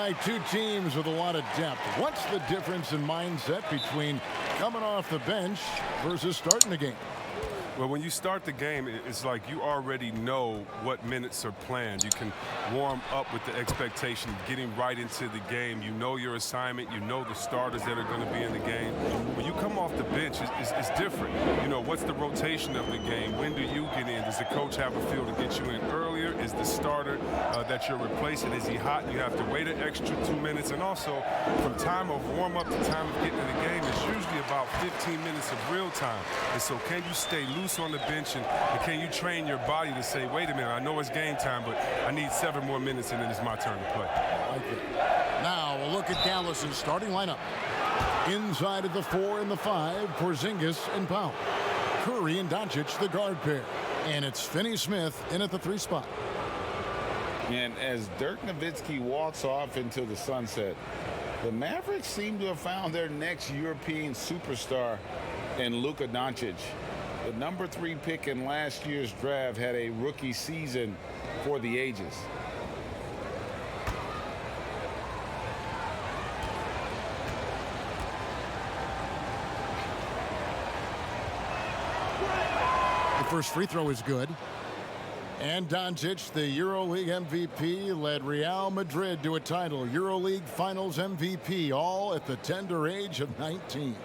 right, two teams with a lot of depth. What's the difference in mindset between coming off the bench versus starting the game? Well, when you start the game, it's like you already know what minutes are planned. You can warm up with the expectation of getting right into the game. You know your assignment. You know the starters that are going to be in the game. When you come off the bench, it's different. You know, what's the rotation of the game? When do you get in? Does the coach have a feel to get you in earlier? Is the starter that you're replacing, is he hot? You have to wait an extra 2 minutes. And also, from time of warm-up to time of getting in the game, it's usually about 15 minutes of real time. And so can you stay loose on the bench, and can you train your body to say, wait a minute, I know it's game time, but I need 7 more minutes and then it's my turn to play. Now we'll look at Dallas's starting lineup. Inside of the 4 and the 5, Porzingis and Powell. Curry and Doncic, the guard pair. And it's Finney-Smith in at the 3 spot. And as Dirk Nowitzki walks off into the sunset, the Mavericks seem to have found their next European superstar in Luka Doncic. The number 3 pick in last year's draft had a rookie season for the ages. The first free throw is good. And Doncic, the EuroLeague MVP, led Real Madrid to a title. EuroLeague Finals MVP, all at the tender age of 19.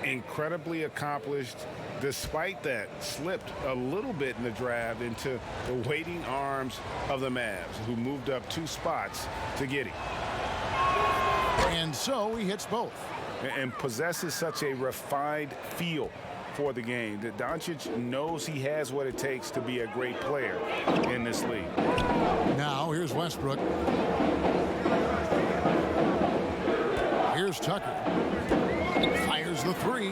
Incredibly accomplished. Despite that, slipped a little bit in the draft into the waiting arms of the Mavs, who moved up 2 spots to get him. And so he hits both. And possesses such a refined feel for the game that Doncic knows he has what it takes to be a great player in this league. Now here's Westbrook. Here's Tucker. Fires the 3.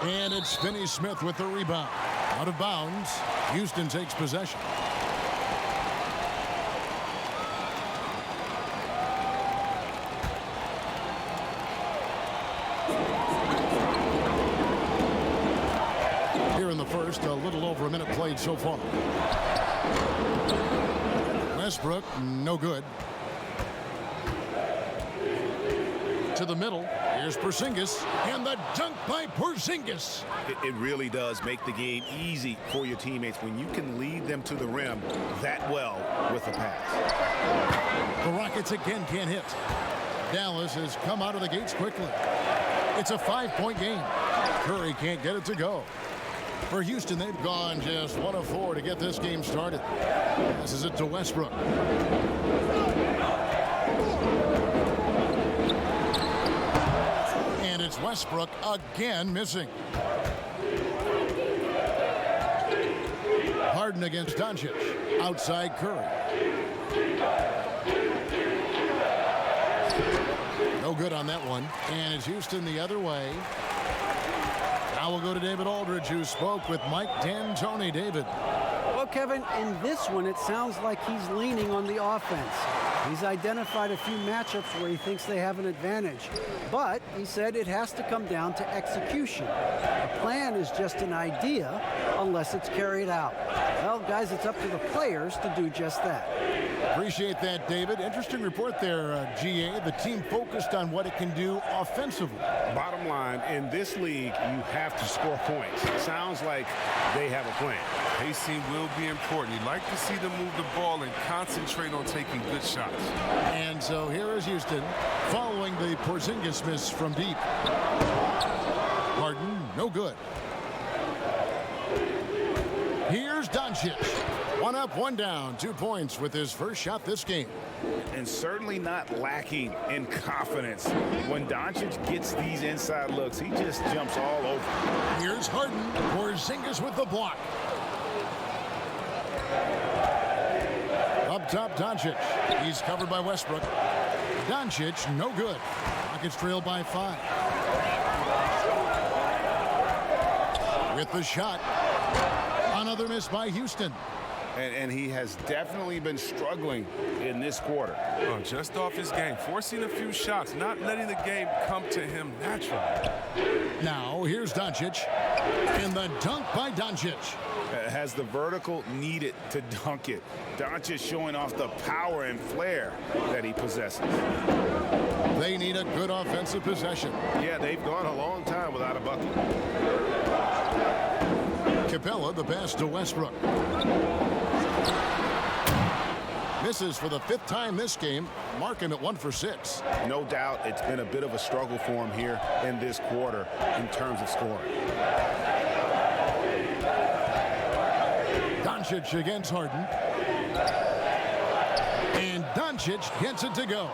And it's Finney-Smith with the rebound. Out of bounds. Houston takes possession. Here in the first, a little over a minute played so far. Westbrook, no good. To the middle. Here's Porzingis, and the dunk by Porzingis. It really does make the game easy for your teammates when you can lead them to the rim that well with a pass. The Rockets again can't hit. Dallas has come out of the gates quickly. It's a 5-point game. Curry can't get it to go. For Houston, they've gone just 1 of 4 to get this game started. Passes it to Westbrook. It's Westbrook again missing. Harden against Doncic. Outside Curry. No good on that one. And it's Houston the other way. Now we'll go to David Aldridge, who spoke with Mike D'Antoni. David. Well, Kevin, in this one, it sounds like he's leaning on the offense. He's identified a few matchups where he thinks they have an advantage. But he said it has to come down to execution. The plan is just an idea unless it's carried out. Well, guys, it's up to the players to do just that. Appreciate that, David. Interesting report there, GA. The team focused on what it can do offensively. Bottom line, in this league, you have to score points. Sounds like they have a plan. Pacing will be important. You'd like to see them move the ball and concentrate on taking good shots. And so here is Houston following the Porzingis miss from deep. Harden, no good. Here's Doncic. 1 up, 1 down, 2 points with his first shot this game. And certainly not lacking in confidence. When Doncic gets these inside looks, he just jumps all over. Here's Harden. Porzingis with the block. Up top, Doncic. He's covered by Westbrook. Doncic, no good. Rockets trail by 5. With the shot. Another miss by Houston. And he has definitely been struggling in this quarter. Well, just off his game, forcing a few shots, not letting the game come to him naturally. Now, here's Doncic. And the dunk by Doncic. Has the vertical needed to dunk it. Doncic showing off the power and flair that he possesses. They need a good offensive possession. Yeah, they've gone a long time without a bucket. Capella the pass to Westbrook. Misses for the 5th time this game. Mark him at 1 for 6. No doubt it's been a bit of a struggle for him here in this quarter in terms of scoring. Doncic against Harden. And Doncic gets it to go.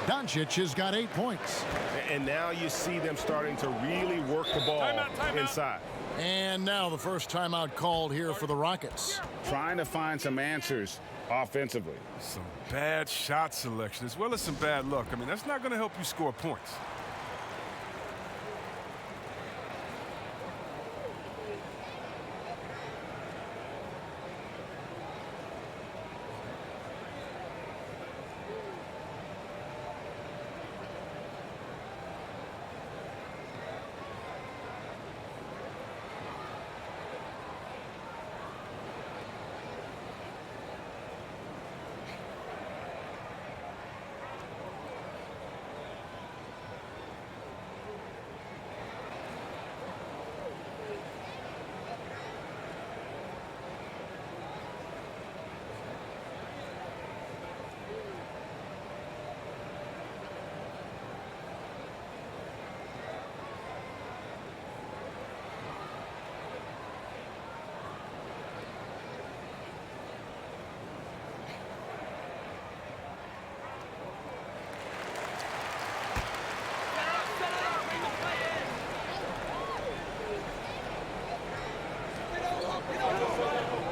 Doncic has got 8 points. And now you see them starting to really work the ball inside. And now the first timeout called here for the Rockets. Trying to find some answers offensively. Some bad shot selection as well as some bad luck. I mean, that's not going to help you score points.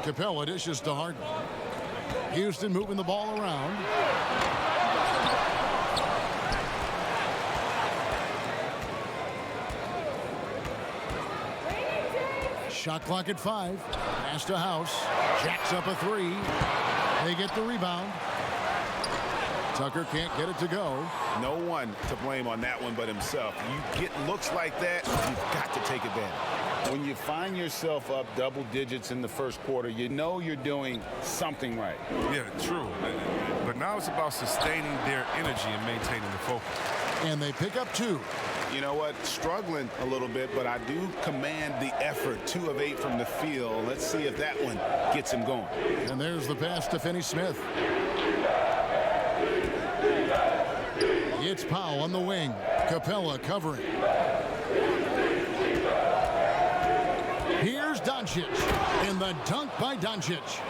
Capella dishes to Harden. Houston moving the ball around. Shot clock at 5. Pass to House. Jacks up a 3. They get the rebound. Tucker can't get it to go. No one to blame on that one but himself. You get looks like that, you've got to take advantage. When you find yourself up double digits in the first quarter, you know you're doing something right. Yeah, true. But now it's about sustaining their energy and maintaining the focus. And they pick up 2. You know what? Struggling a little bit, but I do command the effort. 2 of 8 from the field. Let's see if that one gets him going. And there's the pass to Finney Smith. It's Powell on the wing. Capella covering. Here's Doncic. And the dunk by Doncic.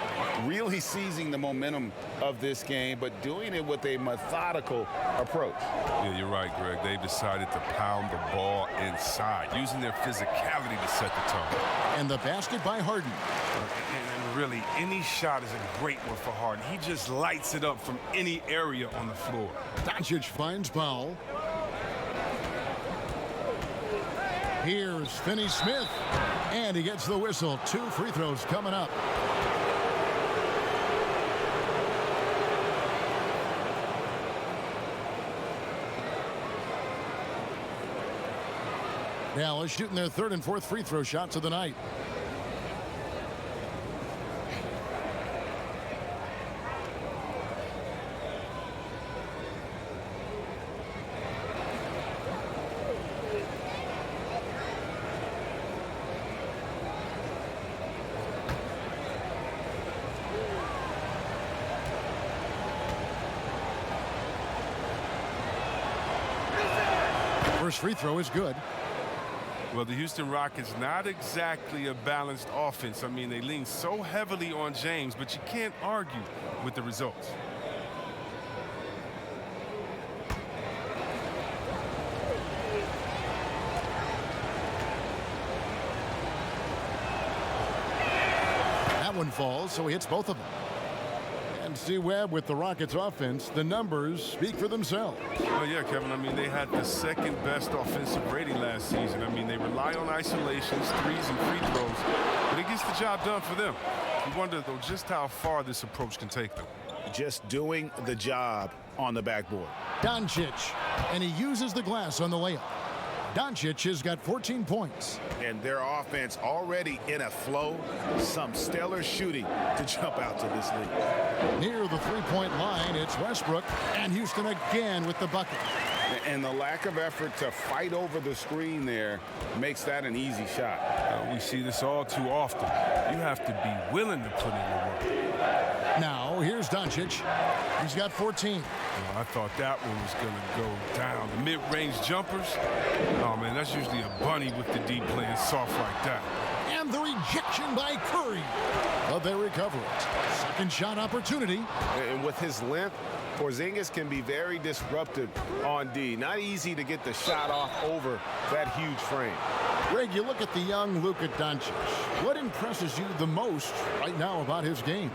Really seizing the momentum of this game, but doing it with a methodical approach. Yeah, you're right, Greg. They've decided to pound the ball inside, using their physicality to set the tone. And the basket by Harden. And really, any shot is a great one for Harden. He just lights it up from any area on the floor. Doncic finds Powell. Here's Finney Smith. And he gets the whistle. 2 free throws coming up. Dallas shooting their 3rd and 4th free throw shots of the night. First free throw is good. Well, the Houston Rockets, not exactly a balanced offense. I mean, they lean so heavily on James, but you can't argue with the results. That one falls, so he hits both of them. And see Webb with the Rockets offense, the numbers speak for themselves. Well, yeah, Kevin, I mean, they had the 2nd best offensive rating last season. I mean, they rely on isolations, threes, and free throws, but it gets the job done for them. You wonder, though, just how far this approach can take them. Just doing the job on the backboard. Doncic, and he uses the glass on the layup. Doncic has got 14 points. And their offense already in a flow. Some stellar shooting to jump out to this league. Near the three-point line, it's Westbrook, and Houston again with the bucket. And the lack of effort to fight over the screen there makes that an easy shot. We see this all too often. You have to be willing to put in the work. Now, here's Doncic. He's got 14. I thought that one was going to go down. The mid-range jumpers, oh, man, that's usually a bunny with the deep playing soft like that. And the rejection by Curry. But they recover it. Second shot opportunity. And with his length, Porzingis can be very disruptive on D. Not easy to get the shot off over that huge frame. Greg, you look at the young Luka Doncic. What impresses you the most right now about his game?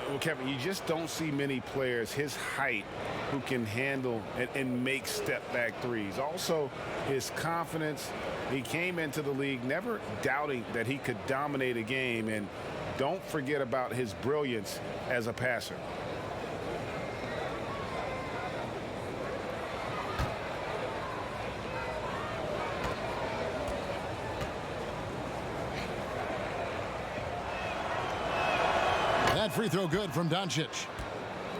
Well, Kevin, you just don't see many players his height who can handle and make step-back threes. Also, his confidence. He came into the league never doubting that he could dominate a game. And don't forget about his brilliance as a passer. That free throw good from Doncic.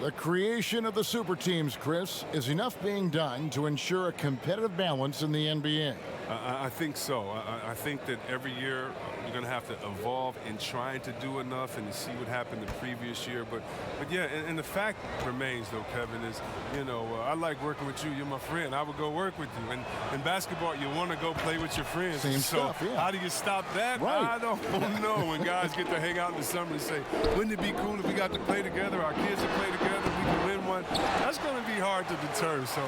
The creation of the super teams, Chris, is enough being done to ensure a competitive balance in the NBA. I think so. I think that every year you're going to have to evolve in trying to do enough and to see what happened the previous year. But yeah, and the fact remains, though, Kevin, is, I like working with you. You're my friend. I would go work with you. And in basketball, you want to go play with your friends. Same stuff, yeah. How do you stop that? Right. I don't know. When guys get to hang out in the summer and say, wouldn't it be cool if we got to play together, our kids to play together, we can win one? That's going to be hard to deter. So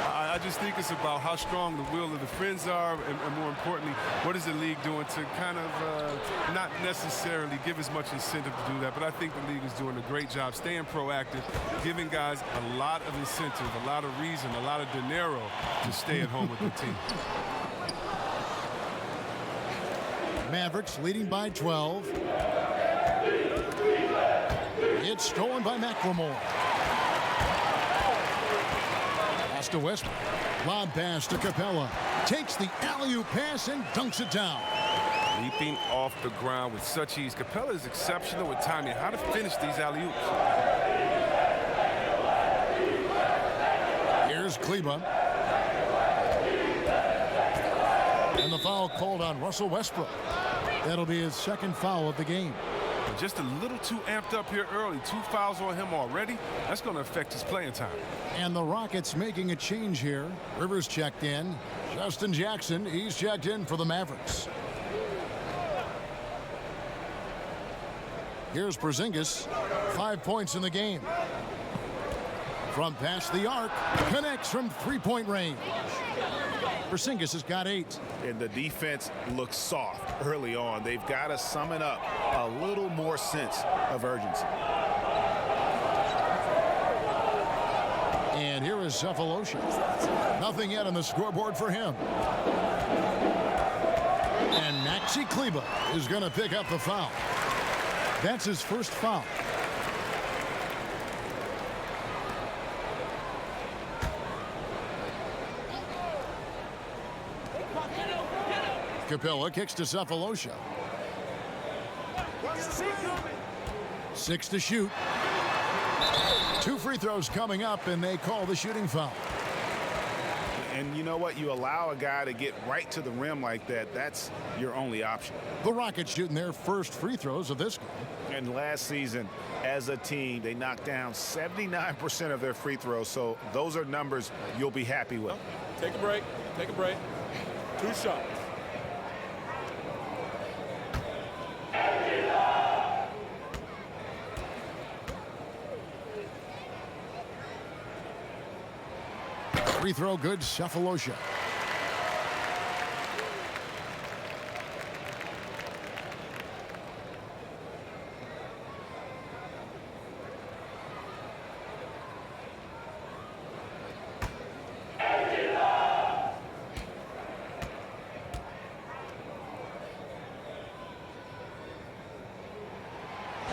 I just think it's about how strong the will of the friends are, and more importantly, what is the league doing to kind of not necessarily give as much incentive to do that, but I think the league is doing a great job staying proactive, giving guys a lot of incentive, a lot of reason, a lot of dinero to stay at home with the team. Mavericks leading by 12. It's stolen by McLemore. Pass to Westbrook. Lob pass to Capella. Takes the alley-oop pass and dunks it down. Leaping off the ground with such ease. Capella is exceptional with timing. How to finish these alley-oops. Here's Kleba. And the foul called on Russell Westbrook. That'll be his second foul of the game. Just a little too amped up here early. 2 fouls on him already. That's going to affect his playing time. And the Rockets making a change here. Rivers checked in. Justin Jackson, he's checked in for the Mavericks. Here's Porzingis. 5 points in the game. From past the arc, connects from three-point range. Porzingis has got 8. And the defense looks soft early on. They've got to summon up a little more sense of urgency. And here is Cephalosha. Nothing yet on the scoreboard for him. And Maxi Kleba is going to pick up the foul. That's his first foul. Capella kicks to Cephalosha. 6 to shoot. 2 free throws coming up, and they call the shooting foul. And you know what? You allow a guy to get right to the rim like that. That's your only option. The Rockets shooting their first free throws of this game. And last season, as a team, they knocked down 79% of their free throws. So those are numbers you'll be happy with. Take a break. Take a break. 2 shots. Free throw good, Cephalosha.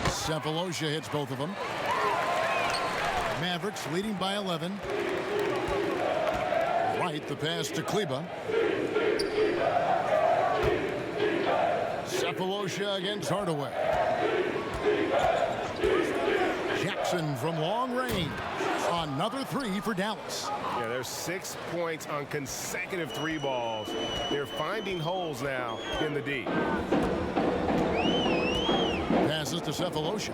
Cephalosha hits both of them. Mavericks leading by 11. Right, the pass to Kleba. Cephalosha against Hardaway. Jackson from long range. Another three for Dallas. Yeah, there's 6 points on consecutive 3 balls. They're finding holes now in the D. Passes to Cephalosha.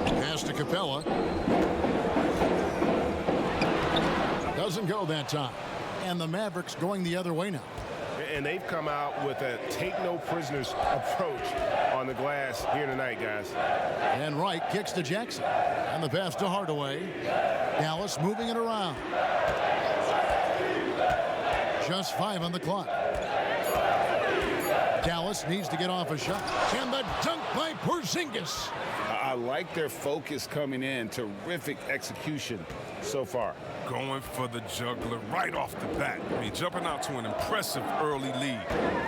Pass to Capella. Doesn't go that time. And the Mavericks going the other way now. And they've come out with a take-no-prisoners approach on the glass here tonight, guys. And Wright kicks to Jackson. And the pass to Hardaway. Dallas moving it around. Just 5 on the clock. Dallas needs to get off a shot. And the dunk by Porzingis. I like their focus coming in. Terrific execution so far. Going for the juggler right off the bat. I mean, jumping out to an impressive early lead.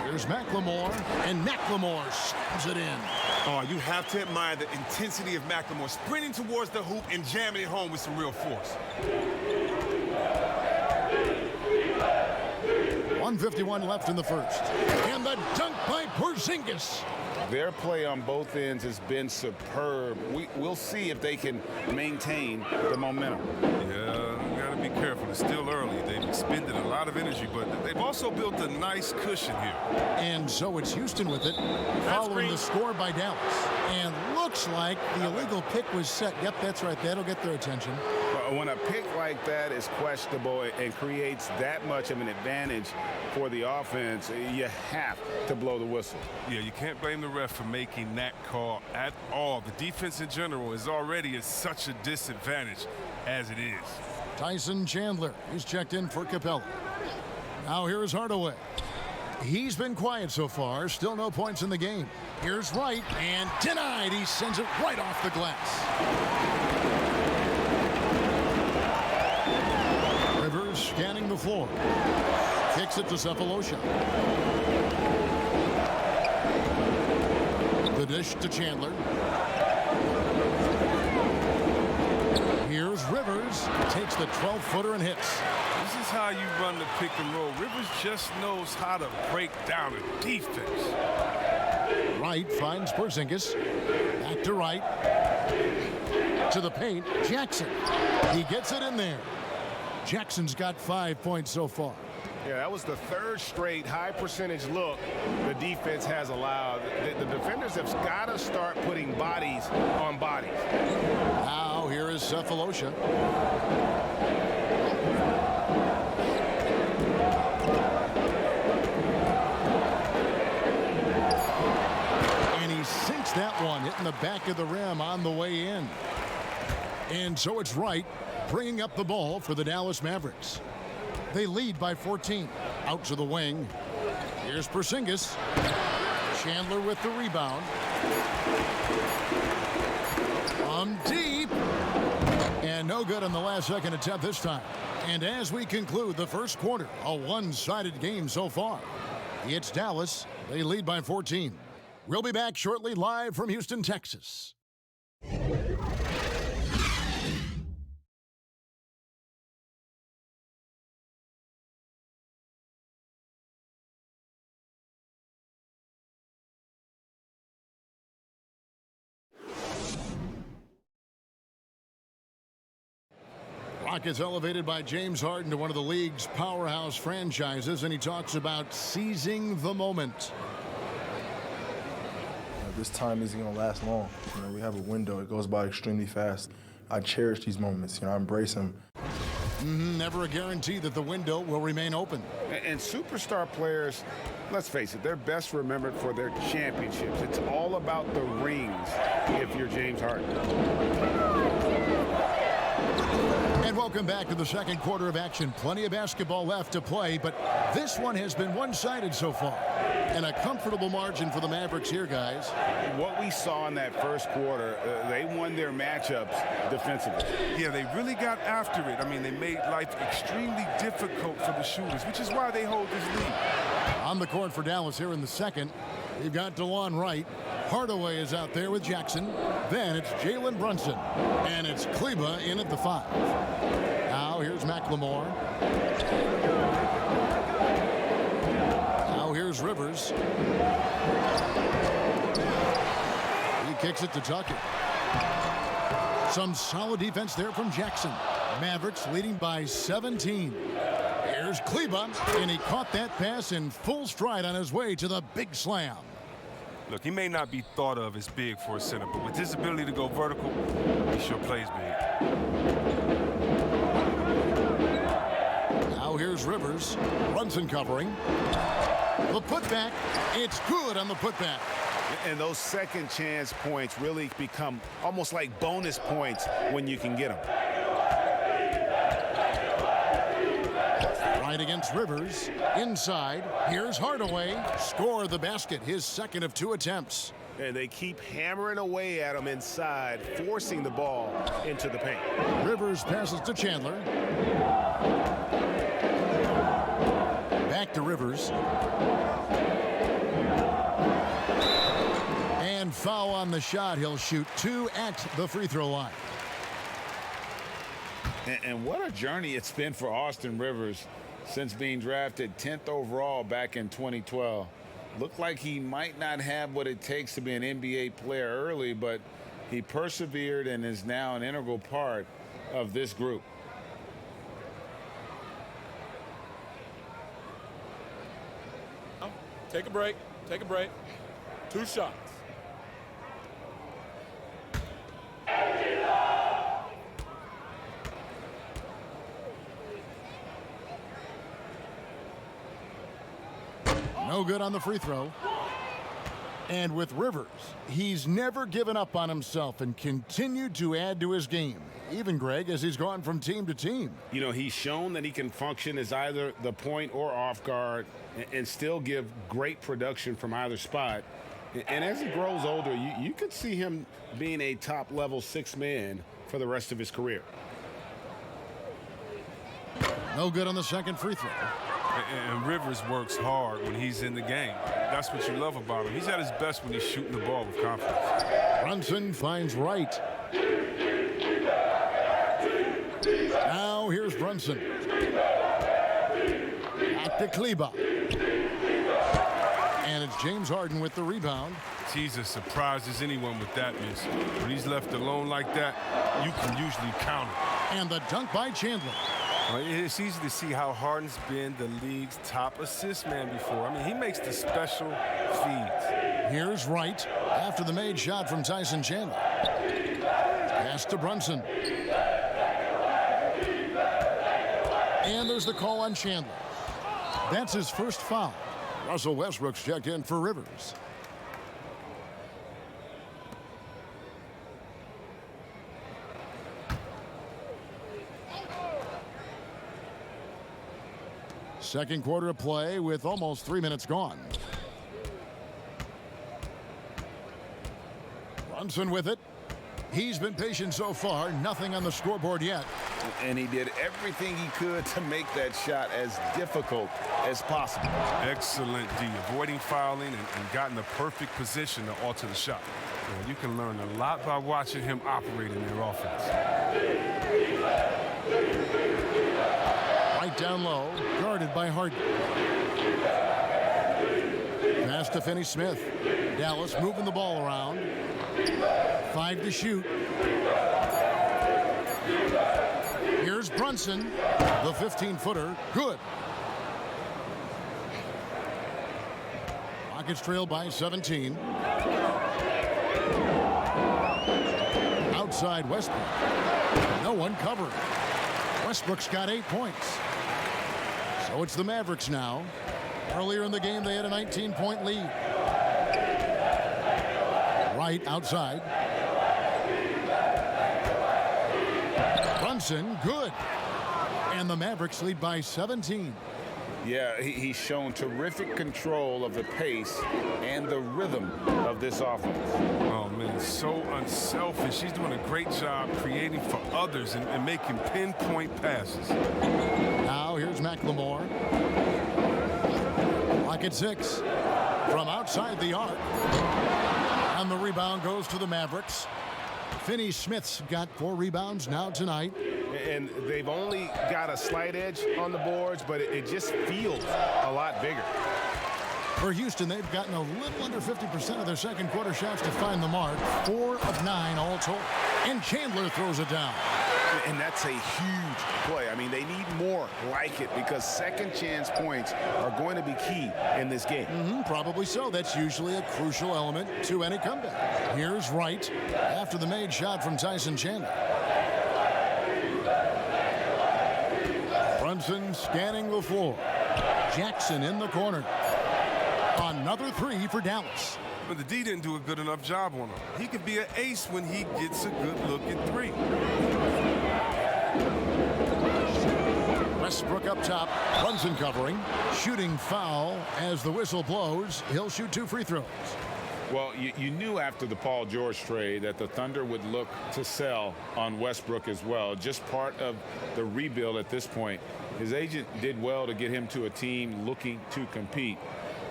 Here's McLemore, and McLemore slams it in. Oh, you have to admire the intensity of McLemore, sprinting towards the hoop and jamming it home with some real force. 1:51 left in the first. And the dunk by Porzingis. Their play on both ends has been superb. We'll see if they can maintain the momentum. Yeah, you got to be careful. It's still early. They've expended a lot of energy, but they've also built a nice cushion here. And so it's Houston with it, following the score by Dallas. And looks like the illegal pick was set. Yep, that's right. That'll get their attention. When a pick like that is questionable and creates that much of an advantage for the offense, you have to blow the whistle. Yeah, you can't blame the ref for making that call at all. The defense in general is already at such a disadvantage as it is. Tyson Chandler is checked in for Capella. Now here's Hardaway. He's been quiet so far. Still no points in the game. Here's Wright, and denied. He sends it right off the glass. Rivers scanning the floor. Kicks it to Cephalosha. The dish to Chandler. Here's Rivers. Takes the 12-footer and hits. This is how you run the pick and roll. Rivers just knows how to break down a defense. Wright finds Porzingis. Back to Wright. To the paint. Jackson. He gets it in there. Jackson's got 5 points so far. Yeah, that was the third straight high percentage look the defense has allowed. The defenders have got to start putting bodies on bodies. Now here is Cephalosha. And he sinks that one, hitting the back of the rim on the way in. And so it's Wright bringing up the ball for the Dallas Mavericks. They lead by 14. Out to the wing. Here's Porzingis. Chandler with the rebound. From deep. And no good on the last second attempt this time. And as we conclude the first quarter, a one-sided game so far. It's Dallas. They lead by 14. We'll be back shortly live from Houston, Texas. Rockets elevated by James Harden to one of the league's powerhouse franchises, and he talks about seizing the moment. This time isn't going to last long. We have a window. It goes by extremely fast. I cherish these moments. I embrace them. Never a guarantee that the window will remain open. And superstar players, let's face it, they're best remembered for their championships. It's all about the rings if you're James Harden. And welcome back to the second quarter of action. Plenty of basketball left to play, but this one has been one-sided so far. And a comfortable margin for the Mavericks here, guys. What we saw in that first quarter, they won their matchups defensively. Yeah, they really got after it. I mean, they made life extremely difficult for the shooters, which is why they hold this lead. On the court for Dallas here in the second, you've got DeLon Wright. Hardaway is out there with Jackson. Then it's Jalen Brunson. And it's Kleba in at the 5. Now here's McLemore. here's Rivers. He kicks it to Tuckett. Some solid defense there from Jackson. Mavericks leading by 17. Here's Kleba, and he caught that pass in full stride on his way to the big slam. Look, he may not be thought of as big for a center, but with his ability to go vertical, he sure plays big. Now here's Rivers. Brunson covering. The putback. It's good on the putback. And those second chance points really become almost like bonus points when you can get them. Right against Rivers. Inside. Here's Hardaway. Score the basket. His second of 2 attempts. And they keep hammering away at him inside, forcing the ball into the paint. Rivers passes to Chandler. Back to Rivers. And foul on the shot. He'll shoot 2 at the free throw line. And what a journey it's been for Austin Rivers since being drafted 10th overall back in 2012. Looked like he might not have what it takes to be an NBA player early, but he persevered and is now an integral part of this group. Take a break. Take a break. 2 shots. No good on the free throw. And with Rivers, he's never given up on himself and continued to add to his game. Even, Greg, as he's gone from team to team. You know, he's shown that he can function as either the point or off guard and still give great production from either spot. And as he grows older, you could see him being a top-level 6 man for the rest of his career. No good on the second free throw. And Rivers works hard when he's in the game. That's what you love about him. He's at his best when he's shooting the ball with confidence. Brunson finds Wright. Now here's Brunson. Back to Kleba. And it's James Harden with the rebound. He's as surprised as anyone with that miss. When he's left alone like that, you can usually count it. And the dunk by Chandler. It's easy to see how Harden's been the league's top assist man before. I mean, he makes the special feeds. Here's Wright after the made shot from Tyson Chandler. Pass to Brunson. And there's the call on Chandler. That's his first foul. Russell Westbrook's checked in for Rivers. Second quarter of play with almost 3 minutes gone. Brunson with it. He's been patient so far. Nothing on the scoreboard yet. And he did everything he could to make that shot as difficult as possible. Excellent D, avoiding fouling and got in the perfect position to alter the shot. You can learn a lot by watching him operate in their offense. Right down low, guarded by Harden. Pass to Finney-Smith. Dallas moving the ball around. 5 to shoot. Here's Brunson, the 15-footer, good. Rockets trail by 17. Outside Westbrook. No one covering. Westbrook's got 8 points. So it's the Mavericks now. Earlier in the game, they had a 19-point lead. Right outside. Brunson, good. And the Mavericks lead by 17. Yeah, he's shown terrific control of the pace and the rhythm of this offense. Oh, man, so unselfish. He's doing a great job creating for others and making pinpoint passes. Now here's McLemore. Lock at 6. From outside the arc. And the rebound goes to the Mavericks. Finney-Smith's got 4 rebounds now tonight. And they've only got a slight edge on the boards, but it just feels a lot bigger. For Houston, they've gotten a little under 50% of their second quarter shots to find the mark. 4 of 9 all told. And Chandler throws it down. And that's a huge play. I mean, they need more like it because second chance points are going to be key in this game. Probably so. That's usually a crucial element to any comeback. Here's Wright after the made shot from Tyson Chandler. Brunson scanning the floor. Jackson in the corner. Another 3 for Dallas. But the D didn't do a good enough job on him. He could be an ace when he gets a good look at 3. Westbrook up top. Brunson covering. Shooting foul as the whistle blows. He'll shoot 2 free throws. Well, you knew after the Paul George trade that the Thunder would look to sell on Westbrook as well. Just part of the rebuild at this point. His agent did well to get him to a team looking to compete.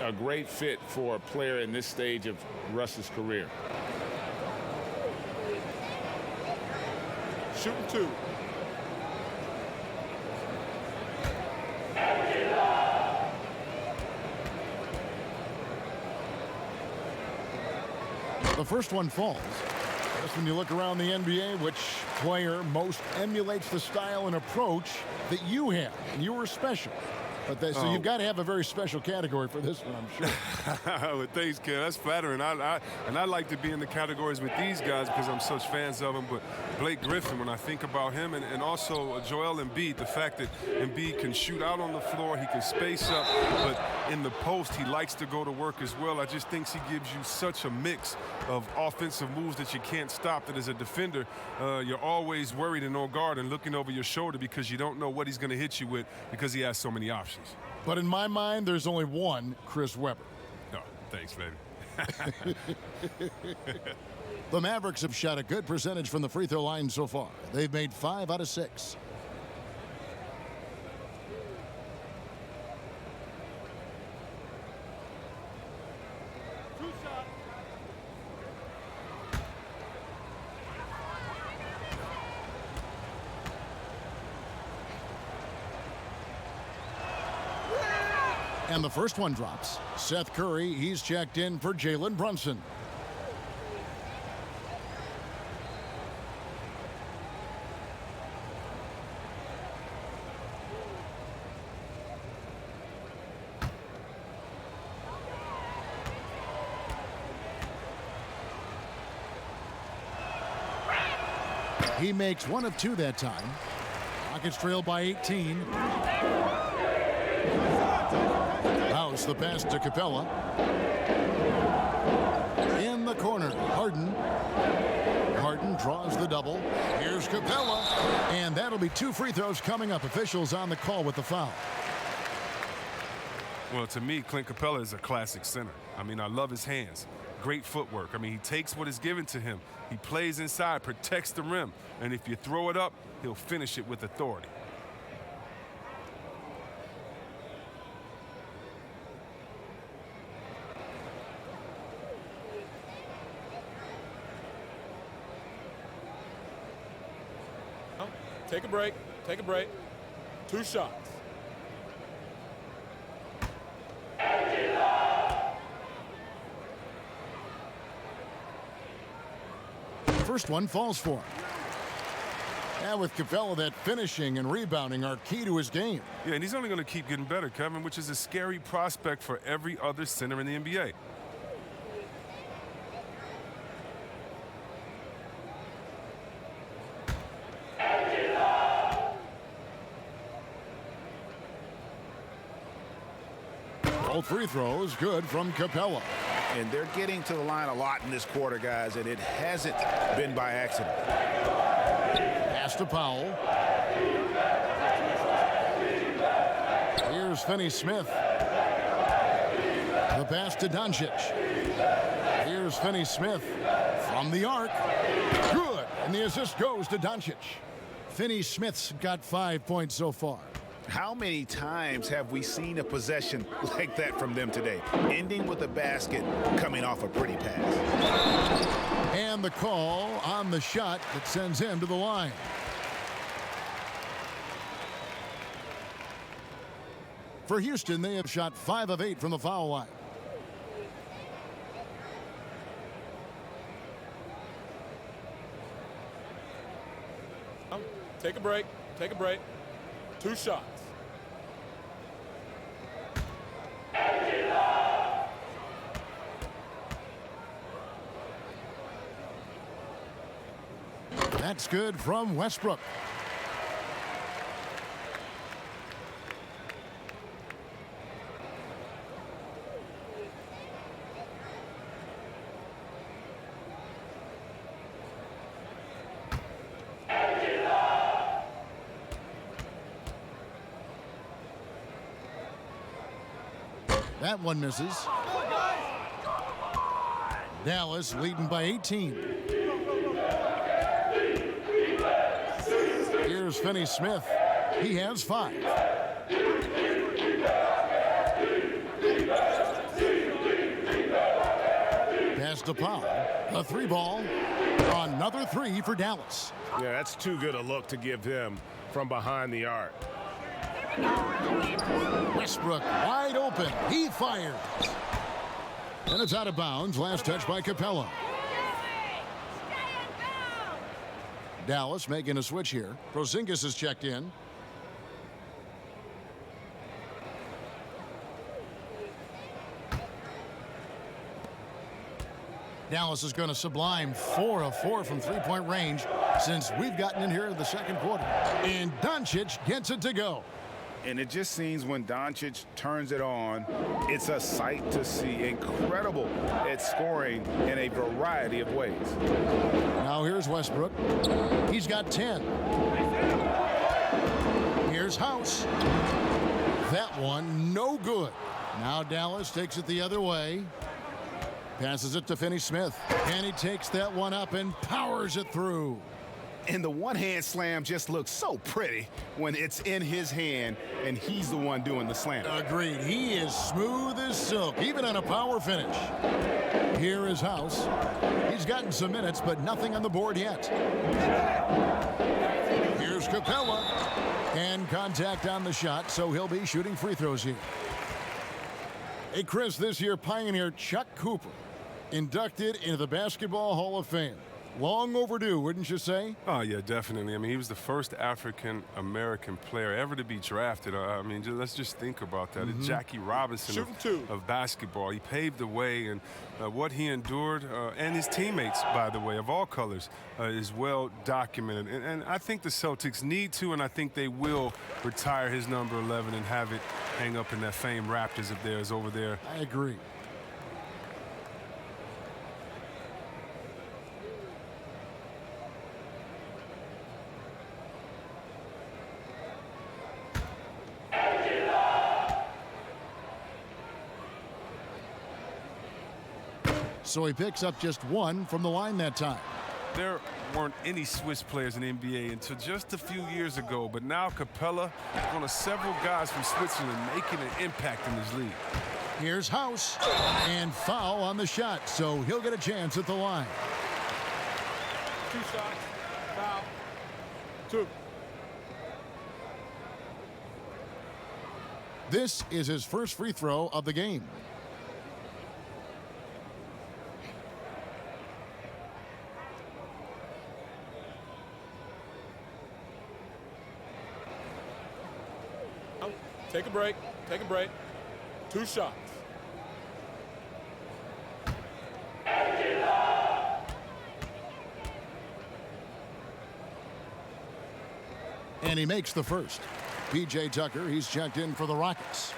A great fit for a player in this stage of Russ's career. Shooting 2. The first one falls. Just when you look around the NBA, which player most emulates the style and approach that you have? And you were special. So you've got to have a very special category for this one, I'm sure. Well, thanks, Ken. That's flattering. I like to be in the categories with these guys because I'm such fans of them. But Blake Griffin, when I think about him, and also Joel Embiid, the fact that Embiid can shoot out on the floor, he can space up, but in the post, he likes to go to work as well. I just think he gives you such a mix of offensive moves that you can't stop, that as a defender, you're always worried and on guard and looking over your shoulder because you don't know what he's going to hit you with because he has so many options. But in my mind, there's only one Chris Webber. Oh, thanks, baby. The Mavericks have shot a good percentage from the free throw line so far. They've made 5 out of 6. And the first one drops. Seth Curry, he's checked in for Jalen Brunson. He makes 1 of 2 that time. Rockets trail by 18. House the pass to Capella. In the corner, Harden. Harden draws the double. Here's Capella. And that'll be 2 free throws coming up. Officials on the call with the foul. Well, to me, Clint Capella is a classic center. I mean, I love his hands. Great footwork. I mean, he takes what is given to him. He plays inside, protects the rim. And if you throw it up, he'll finish it with authority. Take a break. Take a break. 2 shots. First one falls for him. And with Capella, that finishing and rebounding are key to his game. Yeah, and he's only going to keep getting better, Kevin, which is a scary prospect for every other center in the NBA. All free throws good from Capella. And they're getting to the line a lot in this quarter, guys, and it hasn't been by accident. Pass to Powell. Here's Finney-Smith. The pass to Doncic. Here's Finney-Smith from the arc. Good. And the assist goes to Doncic. Finney-Smith's got 5 points so far. How many times have we seen a possession like that from them today, ending with a basket coming off a pretty pass? And the call on the shot that sends him to the line. For Houston, they have shot 5 of 8 from the foul line. Take a break. Take a break. 2 shots. That's good from Westbrook. That one misses. Dallas leading by 18. Here's Finney-Smith. He has 5. Pass to Powell. A 3-ball. Another 3 for Dallas. Yeah, that's too good a look to give him from behind the arc. Westbrook wide open. He fires. And it's out of bounds. Last touch by Capella. Dallas making a switch here. Porzingis is checked in. Dallas is going to sublime 4 of 4 from three-point range since we've gotten in here in the second quarter. And Doncic gets it to go. And it just seems when Doncic turns it on, it's a sight to see. Incredible at scoring in a variety of ways. Now here's Westbrook. He's got 10. Here's House. That one, no good. Now Dallas takes it the other way. Passes it to Finney-Smith. And he takes that one up and powers it through. And the one-hand slam just looks so pretty when it's in his hand and he's the one doing the slam. Agreed. He is smooth as silk, even on a power finish. Here is House. He's gotten some minutes, but nothing on the board yet. Here's Capella. And contact on the shot, so he'll be shooting free throws here. Hey, Chris, this year Pioneer Chuck Cooper inducted into the Basketball Hall of Fame. Long overdue, wouldn't you say? Oh, yeah, definitely. I mean, he was the first African-American player ever to be drafted. I mean, let's just think about that. Jackie Robinson of basketball. He paved the way, and what he endured, and his teammates, by the way, of all colors, is well documented. And I think the Celtics need to, and I think they will retire his number 11 and have it hang up in that famed Raptors of theirs over there. I agree. So he picks up just 1 from the line that time. There weren't any Swiss players in the NBA until just a few years ago, but now Capella, one of several guys from Switzerland making an impact in this league. Here's House, and foul on the shot, so he'll get a chance at the line. 2 shots. Foul. 2. This is his first free throw of the game. Take a break. Take a break. 2 shots. And he makes the first. P.J. Tucker, he's checked in for the Rockets.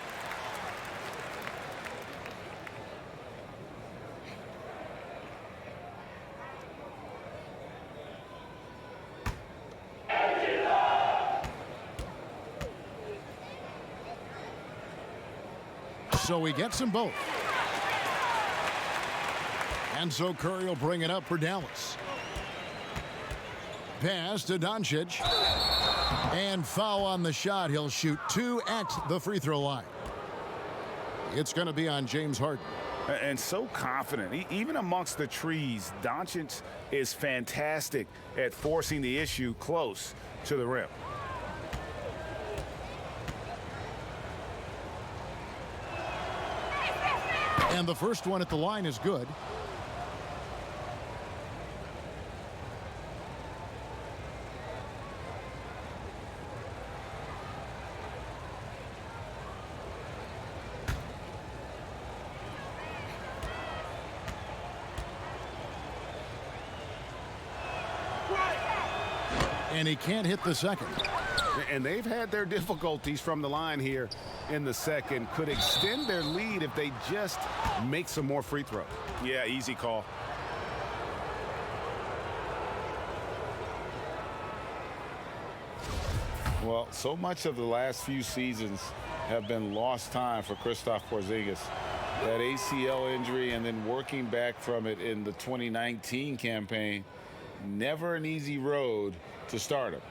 So he gets them both. And so Curry will bring it up for Dallas. Pass to Doncic. And foul on the shot. He'll shoot 2 at the free throw line. It's going to be on James Harden. And so confident. Even amongst the trees, Doncic is fantastic at forcing the issue close to the rim. And the first one at the line is good. And he can't hit the second. And they've had their difficulties from the line here in the second. Could extend their lead if they just make some more free throws. Yeah, easy call. Well, so much of the last few seasons have been lost time for Kristaps Porzingis. That ACL injury and then working back from it in the 2019 campaign. Never an easy road to start him.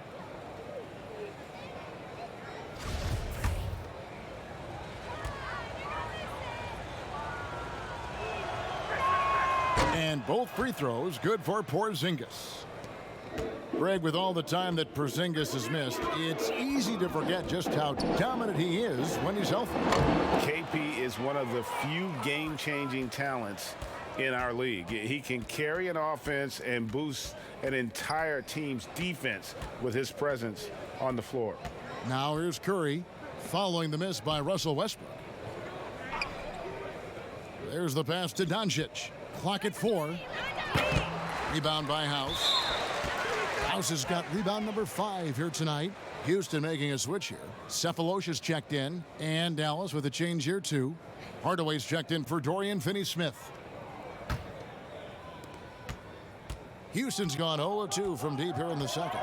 And both free throws good for Porzingis. Greg, with all the time that Porzingis has missed, it's easy to forget just how dominant he is when he's healthy. KP is one of the few game-changing talents in our league. He can carry an offense and boost an entire team's defense with his presence on the floor. Now here's Curry following the miss by Russell Westbrook. There's the pass to Doncic. Clock at 4. Rebound by House. House has got rebound number 5 here tonight. Houston making a switch here. Cephalosha's checked in, and Dallas with a change here too. Hardaway's checked in for Dorian Finney-Smith. Houston's gone 0-2 from deep here in the second.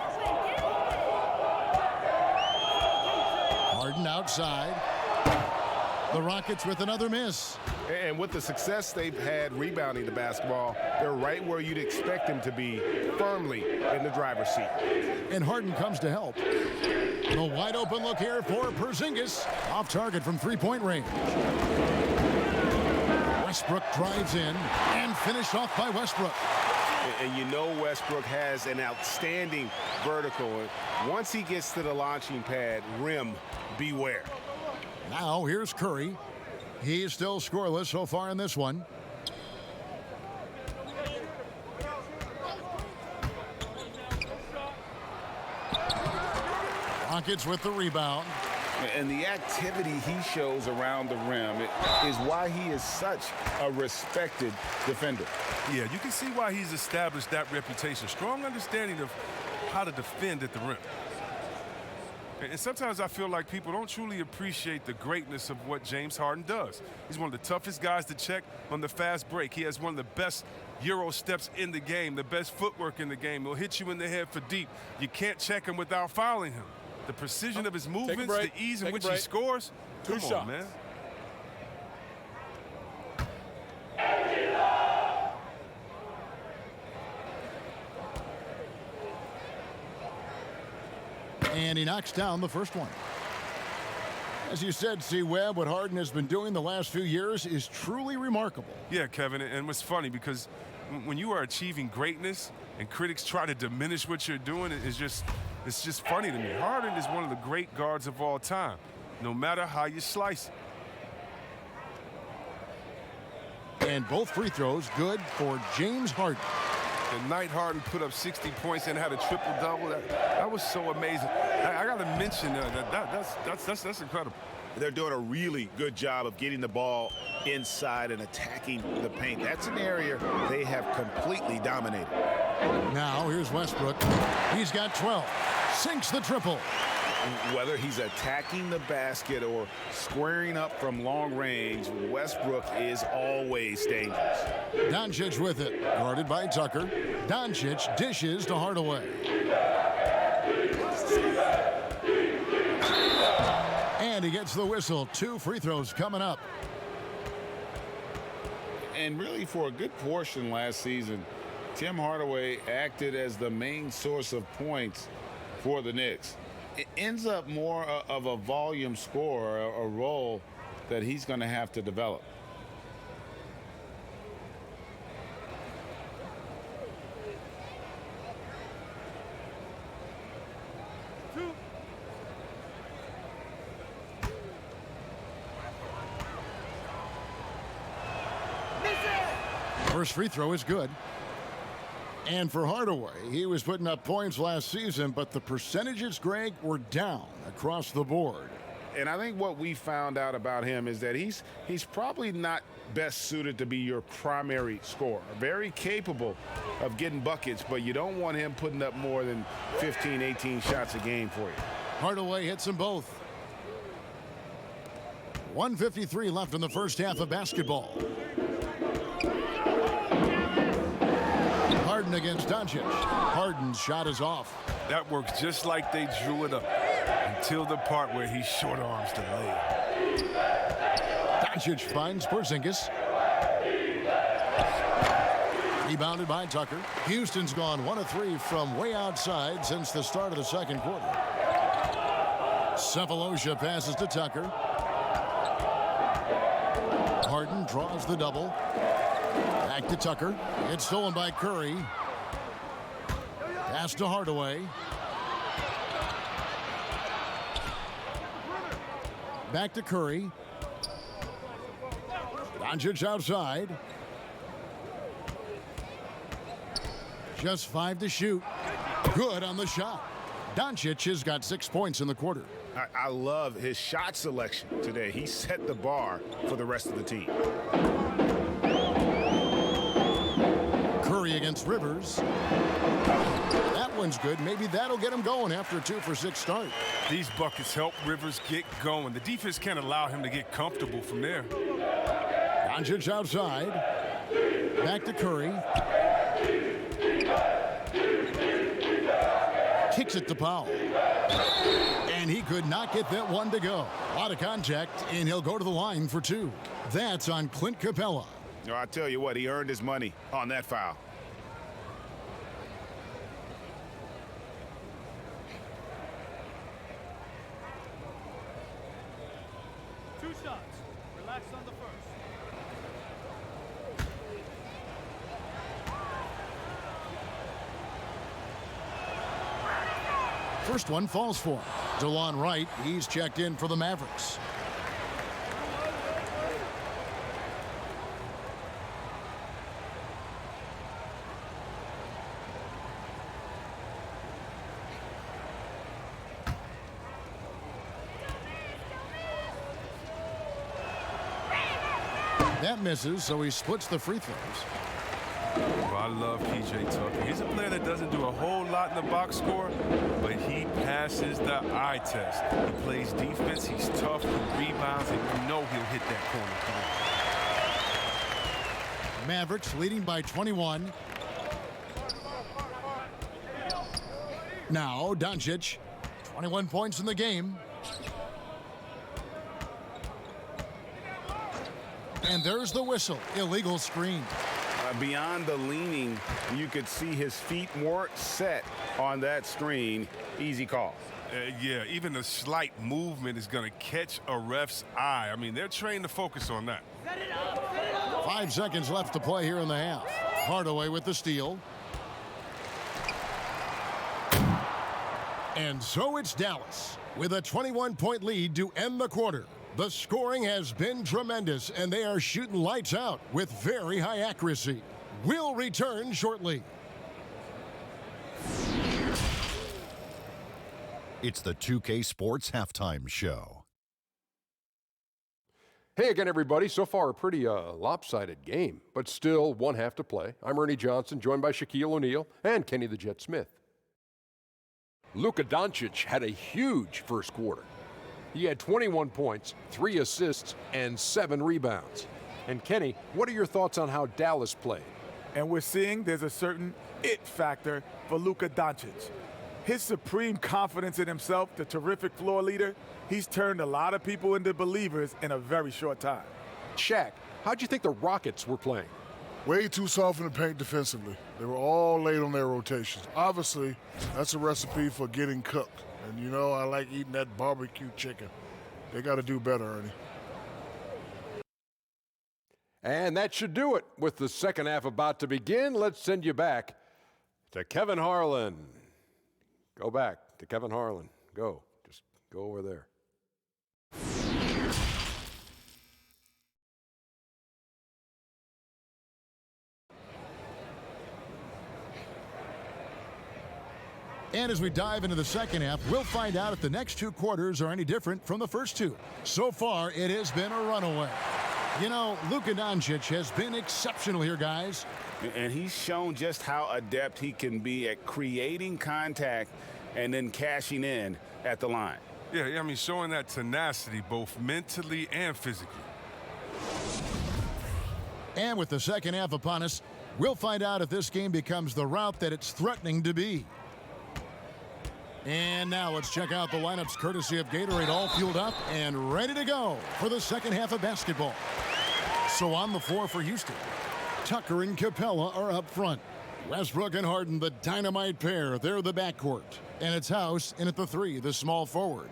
Harden outside. The Rockets with another miss. And with the success they've had rebounding the basketball, they're right where you'd expect them to be, firmly in the driver's seat. And Harden comes to help. The wide open look here for Porzingis. Off target from three-point range. Westbrook drives in and finished off by Westbrook. And you know Westbrook has an outstanding vertical. Once he gets to the launching pad, rim, beware. Now here's Curry. He is still scoreless so far in this one. Rockets with the rebound. And the activity he shows around the rim is why he is such a respected defender. Yeah, you can see why he's established that reputation. Strong understanding of how to defend at the rim. And sometimes I feel like people don't truly appreciate the greatness of what James Harden does. He's one of the toughest guys to check on the fast break. He has one of the best Euro steps in the game, the best footwork in the game. He'll hit you in the head for deep. You can't check him without fouling him. The precision of his movements, the ease in which he scores. Two shots, man. And he knocks down the first one. As you said, C-Webb, what Harden has been doing the last few years is truly remarkable. Yeah, Kevin, and what's funny, because when you are achieving greatness and critics try to diminish what you're doing, it's just funny to me. Harden is one of the great guards of all time, no matter how you slice it. And both free throws good for James Harden. The night Harden put up 60 points and had a triple-double, that was so amazing. I got to mention that's incredible. They're doing a really good job of getting the ball inside and attacking the paint. That's an area they have completely dominated. Now here's Westbrook. He's got 12. Sinks the triple. Whether he's attacking the basket or squaring up from long range, Westbrook is always dangerous. Doncic with it, guarded by Tucker. Doncic dishes to Hardaway. And he gets the whistle. 2 free throws coming up. And really, for a good portion last season, Tim Hardaway acted as the main source of points for the Knicks. It ends up more of a volume scorer, a role that he's going to have to develop. First free throw is good. And for Hardaway, he was putting up points last season, but the percentages, Greg, were down across the board. And I think what we found out about him is that he's probably not best suited to be your primary scorer. Very capable of getting buckets, but you don't want him putting up more than 15, 18 shots a game for you. Hardaway hits them both. 1:53 left in the first half of basketball. Harden against Doncic. Harden's shot is off. That works just like they drew it up until the part where he short arms the layup. Doncic finds Porzingis. Rebounded by Tucker. Houston's gone 1 of 3 from way outside since the start of the second quarter. Cephalosha passes to Tucker. Harden draws the double. Back to Tucker. It's stolen by Curry. Pass to Hardaway. Back to Curry. Doncic outside. Just 5 to shoot. Good on the shot. Doncic has got 6 points in the quarter. I love his shot selection today. He set the bar for the rest of the team. Curry against Rivers. That one's good. Maybe that'll get him going after a 2 for 6 start. These buckets help Rivers get going. The defense can't allow him to get comfortable from there. Doncic outside. Back to Curry. Kicks it to Powell. And he could not get that one to go. A lot of contact, and he'll go to the line for 2. That's on Clint Capella. No, I tell you what, he earned his money on that foul. Two shots. Relax on the first. First one falls for him. DeLon Wright, he's checked in for the Mavericks. That misses, so he splits the free throws. Well, I love PJ Tucker. He's a player that doesn't do a whole lot in the box score, but he passes the eye test. He plays defense, he's tough, he rebounds, and you know he'll hit that corner. Mavericks leading by 21. Now Doncic, 21 points in the game. And there's the whistle. Illegal screen. Beyond the leaning, you could see his feet weren't set on that screen. Easy call. Yeah, even a slight movement is going to catch a ref's eye. I mean, they're trained to focus on that. 5 seconds left to play here in the half. Hardaway with the steal. And so it's Dallas with a 21-point lead to end the quarter. The scoring has been tremendous, and they are shooting lights out with very high accuracy. We'll return shortly. It's the 2K Sports Halftime Show. Hey again, everybody. So far, a pretty lopsided game, but still one half to play. I'm Ernie Johnson, joined by Shaquille O'Neal and Kenny the Jet Smith. Luka Doncic had a huge first quarter. He had 21 points, 3 assists, and 7 rebounds. And Kenny, what are your thoughts on how Dallas played? And we're seeing there's a certain it factor for Luka Doncic. His supreme confidence in himself, the terrific floor leader, he's turned a lot of people into believers in a very short time. Shaq, how'd you think the Rockets were playing? Way too soft in the paint defensively. They were all late on their rotations. Obviously, that's a recipe for getting cooked. And you know, I like eating that barbecue chicken. They got to do better, Ernie. And that should do it. With the second half about to begin, let's send you back to Kevin Harlan. Go back to Kevin Harlan. Go. Just go over there. And as we dive into the second half, we'll find out if the next two quarters are any different from the first two. So far, it has been a runaway. You know, Luka Doncic has been exceptional here, guys. And he's shown just how adept he can be at creating contact and then cashing in at the line. Yeah, I mean, showing that tenacity both mentally and physically. And with the second half upon us, we'll find out if this game becomes the route that it's threatening to be. And now let's check out the lineups courtesy of Gatorade, all fueled up and ready to go for the second half of basketball. So on the floor for Houston, Tucker and Capella are up front. Westbrook and Harden, the dynamite pair, they're the backcourt. And it's House in at the 3, the small forward.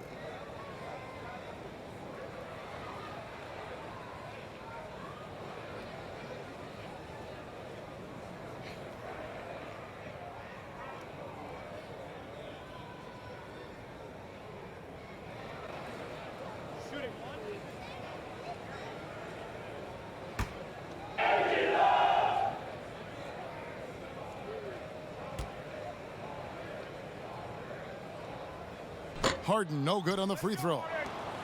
Harden no good on the free throw.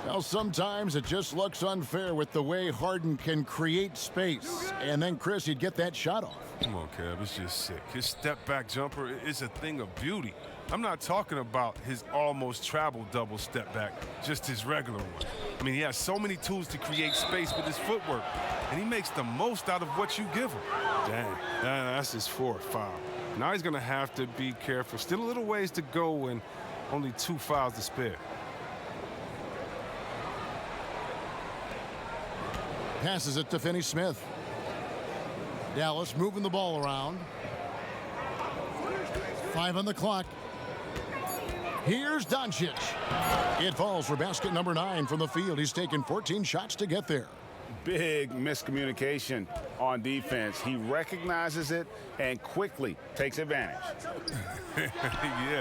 Well, sometimes it just looks unfair with the way Harden can create space. And then, Chris, he'd get that shot off. Come on, Kev, it's just sick. His step-back jumper is a thing of beauty. I'm not talking about his almost travel double step back, just his regular one. I mean, he has so many tools to create space with his footwork, and he makes the most out of what you give him. Dang, that's his fourth foul. Now he's going to have to be careful. Still a little ways to go and only 2 fouls to spare. Passes it to Finney-Smith. Dallas moving the ball around. 5 on the clock. Here's Doncic. It falls for basket number 9 from the field. He's taken 14 shots to get there. Big miscommunication on defense. He recognizes it and quickly takes advantage. Yeah,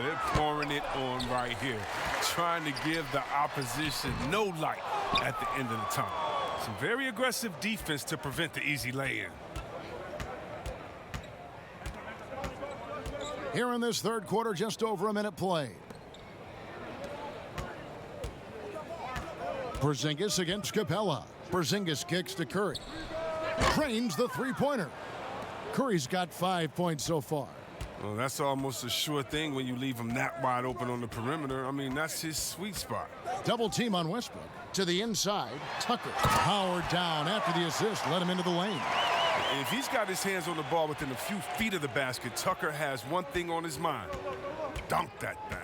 they're pouring it on right here, trying to give the opposition no light at the end of the tunnel. Some very aggressive defense to prevent the easy lay-in. Here in this third quarter, just over a minute played. Porzingis against Capella. Porzingis kicks to Curry. Trains the three-pointer. Curry's got 5 points so far. Well, that's almost a sure thing when you leave him that wide open on the perimeter. I mean, that's his sweet spot. Double team on Westbrook. To the inside, Tucker. Powered down after the assist, let him into the lane. And if he's got his hands on the ball within a few feet of the basket, Tucker has one thing on his mind. Dunk that thing.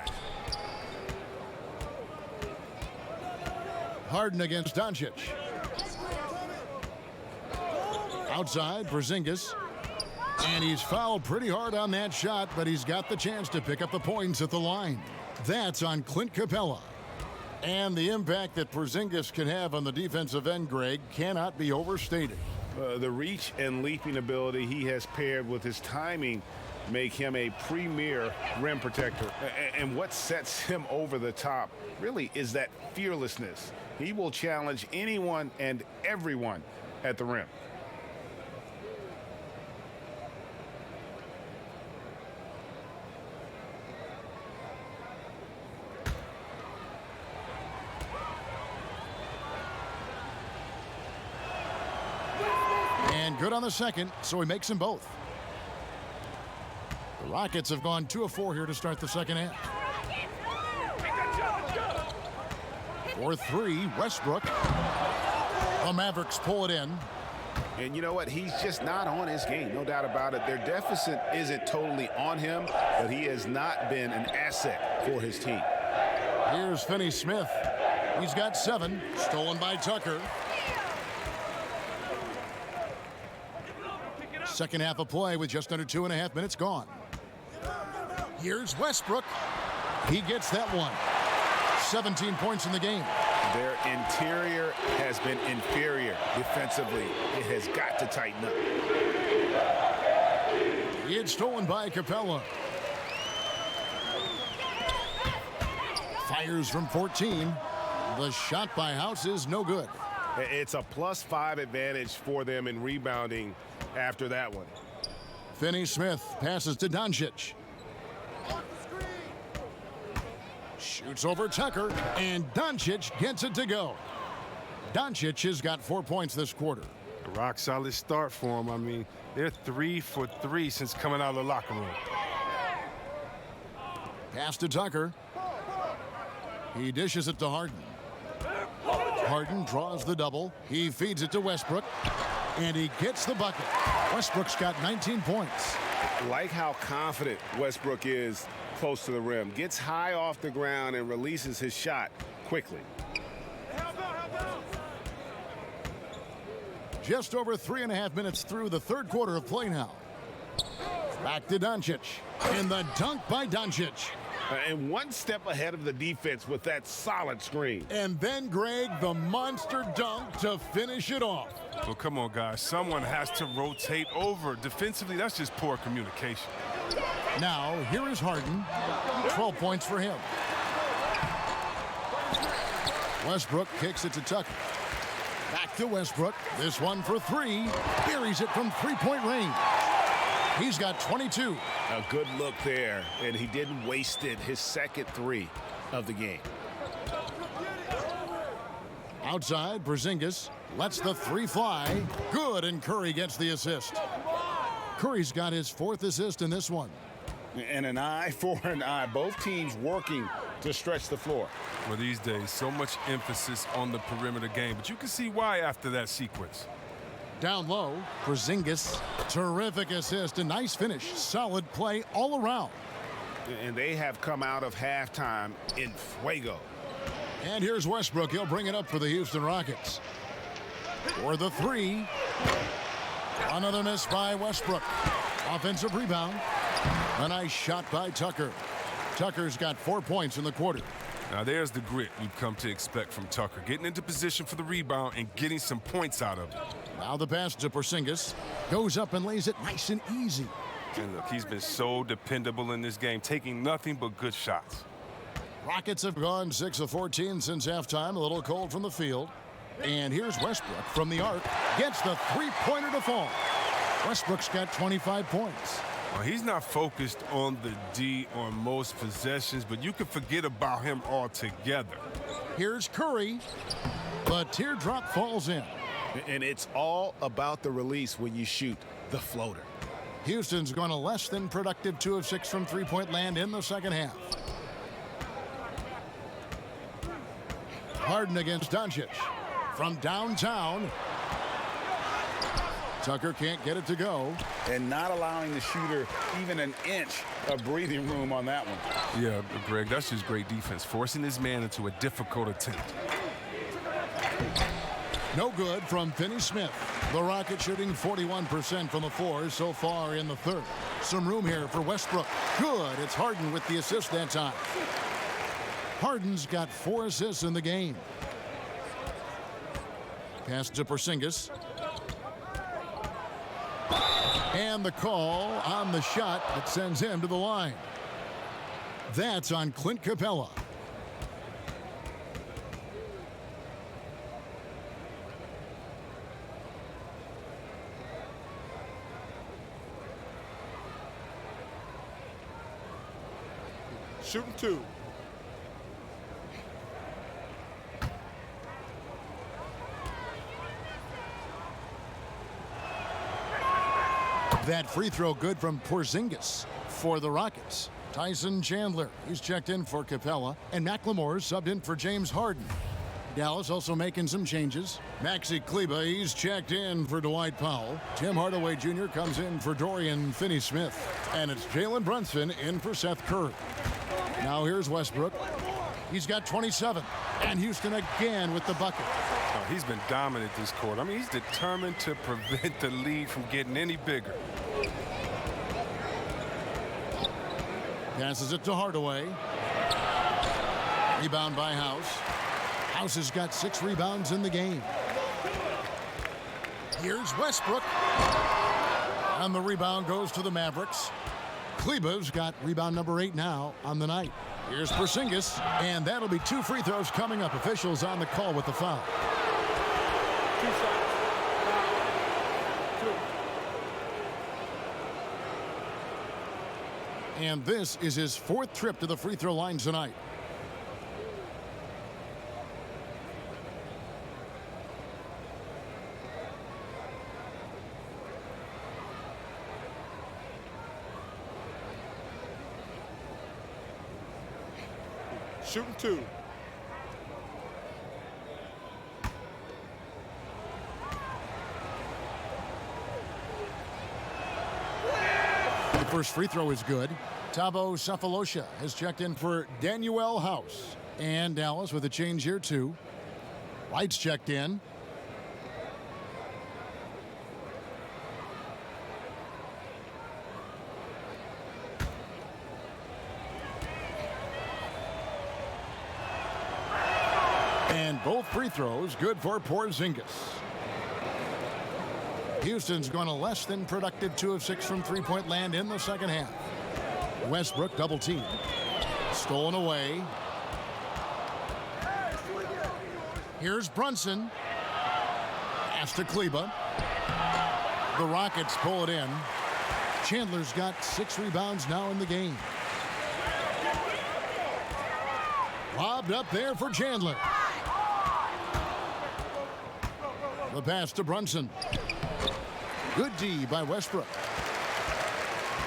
Harden against Doncic. Outside, Porzingis. And he's fouled pretty hard on that shot, but he's got the chance to pick up the points at the line. That's on Clint Capella. And the impact that Porzingis can have on the defensive end, Greg, cannot be overstated. The reach and leaping ability he has paired with his timing make him a premier rim protector. And what sets him over the top really is that fearlessness. He will challenge anyone and everyone at the rim. And good on the second, so he makes them both. The Rockets have gone 2 of 4 here to start the second half. For 3, Westbrook. The Mavericks pull it in. And you know what? He's just not on his game, no doubt about it. Their deficit isn't totally on him, but he has not been an asset for his team. Here's Finney-Smith. He's got 7, stolen by Tucker. Second half of play with just under 2.5 minutes gone. Here's Westbrook. He gets that one. 17 points in the game. Their interior has been inferior defensively. It has got to tighten up. It's stolen by Capella. Fires from 14. The shot by House is no good. It's a +5 advantage for them in rebounding after that one. Finney-Smith passes to Doncic. Shoots over Tucker, and Doncic gets it to go. Doncic has got 4 points this quarter. A rock solid start for him. I mean, they're 3 for 3 since coming out of the locker room. Pass to Tucker. He dishes it to Harden. Harden draws the double. He feeds it to Westbrook, and he gets the bucket. Westbrook's got 19 points. Like how confident Westbrook is close to the rim. Gets high off the ground and releases his shot quickly. Just over 3.5 minutes through the third quarter of play now. Back to Doncic. And the dunk by Doncic. And one step ahead of the defense with that solid screen. And then, Greg, the monster dunk to finish it off. Well, come on, guys. Someone has to rotate over. Defensively, that's just poor communication. Now, here is Harden. 12 points for him. Westbrook kicks it to Tucker. Back to Westbrook. This one for three. Buries it from three-point range. He's got 22. A good look there, and he didn't waste it. His second three of the game. Outside, Porzingis lets the three fly. Good, and Curry gets the assist. Curry's got his fourth assist in this one. And an eye for an eye. Both teams working to stretch the floor. Well, these days, so much emphasis on the perimeter game, but you can see why after that sequence. Down low, Porzingis, terrific assist, a nice finish, solid play all around. And they have come out of halftime in fuego. And here's Westbrook. He'll bring it up for the Houston Rockets. For the three. Another miss by Westbrook. Offensive rebound. A nice shot by Tucker. Tucker's got 4 points in the quarter. Now there's the grit we've come to expect from Tucker. Getting into position for the rebound and getting some points out of it. Now the pass to Porzingis. Goes up and lays it nice and easy. And look, he's been so dependable in this game, taking nothing but good shots. Rockets have gone 6 of 14 since halftime. A little cold from the field. And here's Westbrook from the arc. Gets the three-pointer to fall. Westbrook's got 25 points. Well, he's not focused on the D on most possessions, but you can forget about him altogether. Here's Curry. The teardrop falls in. And it's all about the release when you shoot the floater. Houston's gone a less than productive 2 of 6 from three-point land in the second half. Harden against Doncic. From downtown. Tucker can't get it to go. And not allowing the shooter even an inch of breathing room on that one. Yeah, Greg, that's just great defense, forcing his man into a difficult attempt. No good from Finney-Smith. The Rockets shooting 41% from the floor so far in the third. Some room here for Westbrook. Good. It's Harden with the assist that time. Harden's got 4 assists in the game. Pass to Porzingis. And the call on the shot that sends him to the line. That's on Clint Capella. Shooting 2. That free throw good from Porzingis for the Rockets. Tyson Chandler, he's checked in for Capella, and McLemore's subbed in for James Harden. Dallas also making some changes. Maxi Kleber, he's checked in for Dwight Powell. Tim Hardaway Jr. comes in for Dorian Finney-Smith. And it's Jalen Brunson in for Seth Curry. Now here's Westbrook. He's got 27. And Houston again with the bucket. Oh, he's been dominant this quarter. I mean, he's determined to prevent the lead from getting any bigger. Passes it to Hardaway. Rebound by House. House has got 6 rebounds in the game. Here's Westbrook. And the rebound goes to the Mavericks. Kleber's got rebound number 8 now on the night. Here's Porzingis, and that'll be 2 free throws coming up. Officials on the call with the foul. 2 shots. Foul. 2. And this is his 4th trip to the free throw line tonight. shooting 2. The first free throw is good. Thabo Sefolosha has checked in for Danuel House. And Dallas with a change here, too. White's checked in. And both free throws good for Porzingis. Houston's gone a less than productive 2 of 6 from three-point land in the second half. Westbrook double team. Stolen away. Here's Brunson. Pass to Kleba. The Rockets pull it in. Chandler's got 6 rebounds now in the game. Lobbed up there for Chandler. The pass to Brunson. Good D by Westbrook.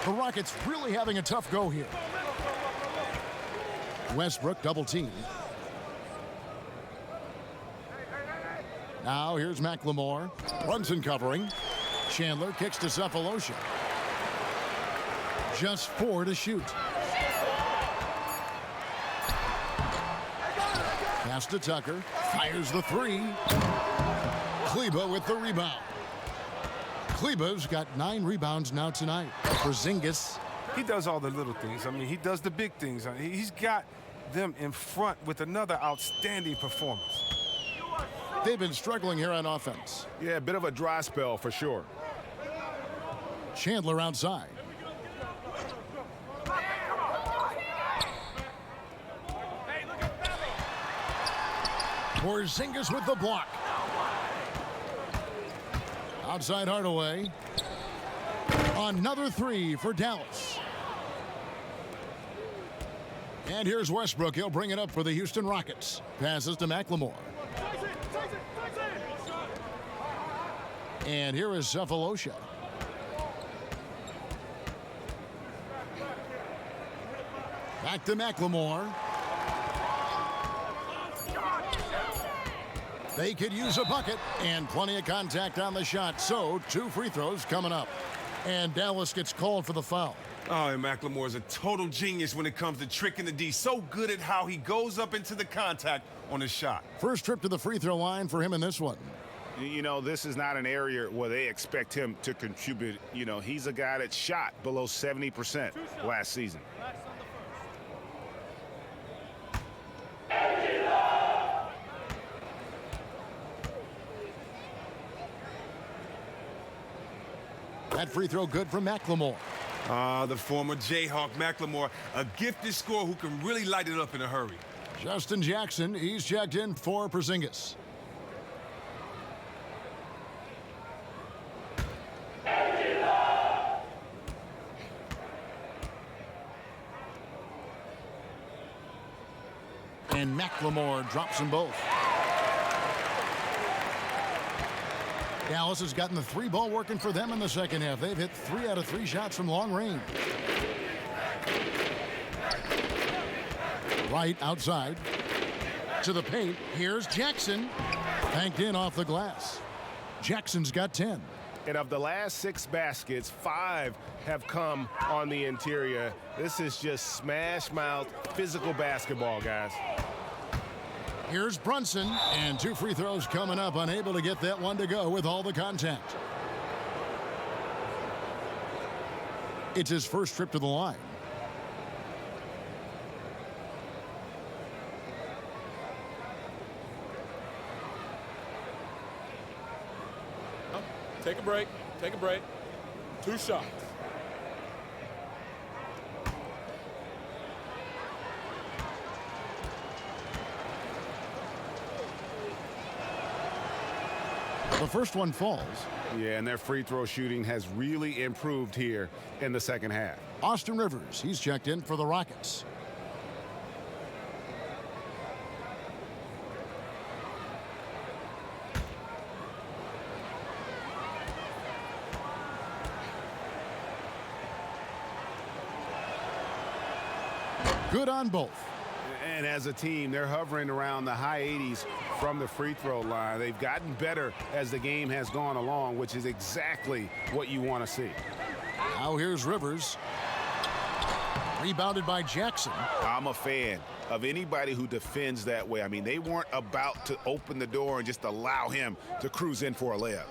The Rockets really having a tough go here. Westbrook double team. Now here's McLemore. Brunson covering. Chandler kicks to Sefolosha. Just 4 to shoot. Pass to Tucker. Fires the 3. Kleba with the rebound. Kleba's got 9 rebounds now tonight. Porzingis. He does all the little things. I mean, he does the big things. He's got them in front with another outstanding performance. They've been struggling here on offense. Yeah, a bit of a dry spell for sure. Chandler outside. Porzingis with the block. Outside Hardaway. Another 3 for Dallas. And here's Westbrook. He'll bring it up for the Houston Rockets. Passes to McLemore. And here is Sefolosha. Back to McLemore. They could use a bucket and plenty of contact on the shot. So 2 free throws coming up. And Dallas gets called for the foul. Oh, and McLemore is a total genius when it comes to tricking the D. So good at how he goes up into the contact on his shot. First trip to the free throw line for him in this one. You know, this is not an area where they expect him to contribute. You know, he's a guy that shot below 70% last season. That free throw good from McLemore. The former Jayhawk McLemore, a gifted scorer who can really light it up in a hurry. Justin Jackson, he's checked in for Porzingis. And McLemore drops them both. Dallas has gotten the 3-ball working for them in the second half. They've hit 3 out of 3 shots from long range. Right outside to the paint. Here's Jackson. Banked in off the glass. Jackson's got 10. And of the last 6 baskets, 5 have come on the interior. This is just smash mouth physical basketball, guys. Here's Brunson, and 2 free throws coming up, unable to get that one to go with all the contact. It's his first trip to the line. Take a break. Take a break. 2 shots. The first one falls. Yeah, and their free throw shooting has really improved here in the second half. Austin Rivers, he's checked in for the Rockets. Good on both. And as a team, they're hovering around the high 80s from the free throw line. They've gotten better as the game has gone along, which is exactly what you want to see. Now here's Rivers. Rebounded by Jackson. I'm a fan of anybody who defends that way. I mean, they weren't about to open the door and just allow him to cruise in for a layup.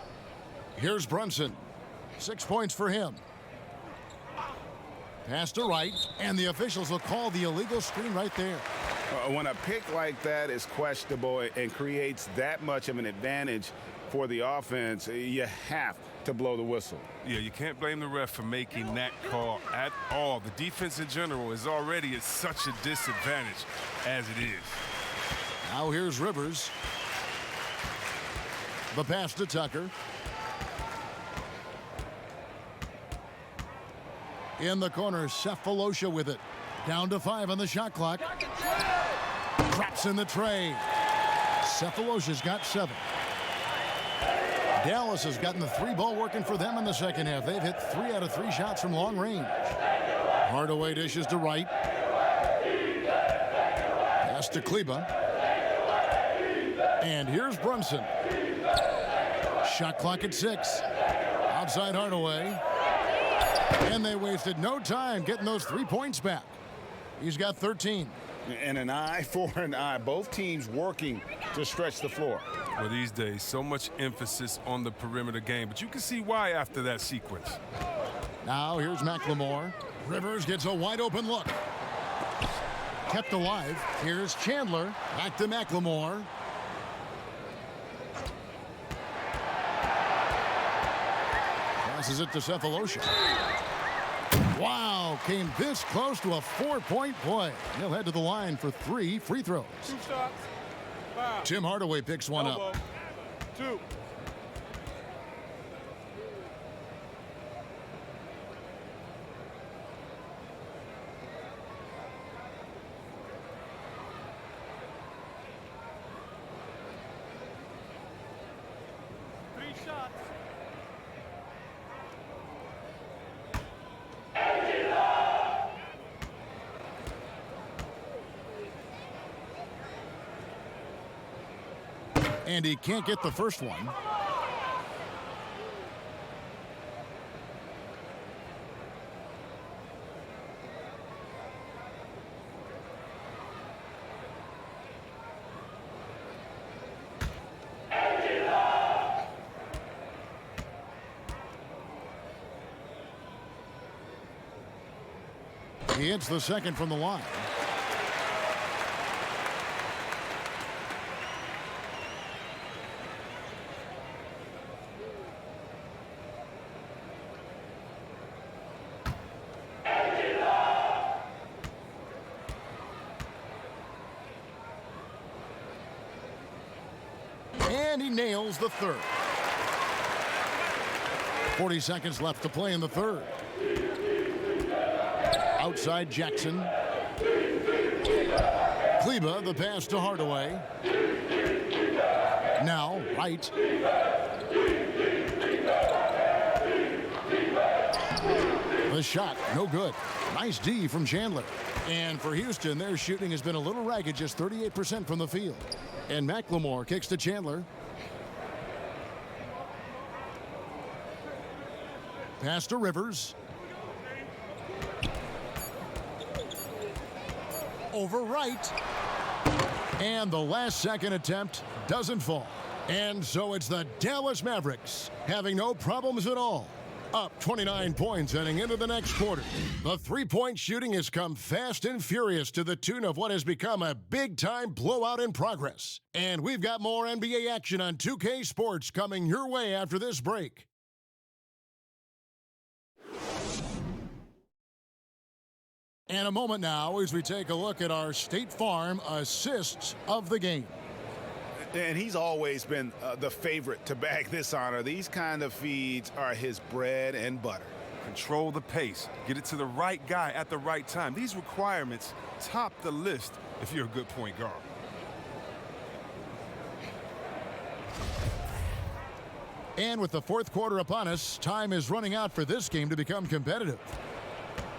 Here's Brunson. 6 points for him. Pass to Wright, and the officials will call the illegal screen right there. When a pick like that is questionable and creates that much of an advantage for the offense, you have to blow the whistle. Yeah, you can't blame the ref for making that call at all. The defense in general is already at such a disadvantage as it is. Now here's Rivers. The pass to Tucker. In the corner, Cephalosha with it. Down to 5 on the shot clock. Drops in the tray. Cephalosha's got 7. Dallas has gotten the 3 ball working for them in the second half. They've hit 3 out of 3 shots from long range. Hardaway dishes to Wright. Pass to Kleba. And here's Brunson. Shot clock at 6. Outside Hardaway. And they wasted no time getting those 3 points back. He's got 13. And an eye for an eye. Both teams working to stretch the floor. Well, these days, so much emphasis on the perimeter game, but you can see why after that sequence. Now here's McLemore. Rivers gets a wide open look. Kept alive. Here's Chandler. Back to McLemore. Passes it to Cephalosha. Wow, came this close to a 4-point play. He'll head to the line for 3 free throws. 2 shots. 5. Tim Hardaway picks one Mobo. up. 2. Shots. And he can't get the first one. He hits the second from the line. And he nails the third. 40 seconds left to play in the third. Outside Jackson. Kleba, the pass to Hardaway. Now, Wright. The shot, no good. Nice D from Chandler. And for Houston, their shooting has been a little ragged, just 38% from the field. And McLemore kicks to Chandler. Pass to Rivers. Over Wright. And the last second attempt doesn't fall. And so it's the Dallas Mavericks having no problems at all. Up 29 points heading into the next quarter. The three-point shooting has come fast and furious to the tune of what has become a big-time blowout in progress. And we've got more NBA action on 2K Sports coming your way after this break. And a moment now as we take a look at our State Farm assists of the game. And he's always been the favorite to bag this honor. These kind of feeds are his bread and butter. Control the pace. Get it to the right guy at the right time. These requirements top the list if you're a good point guard. And with the fourth quarter upon us, time is running out for this game to become competitive.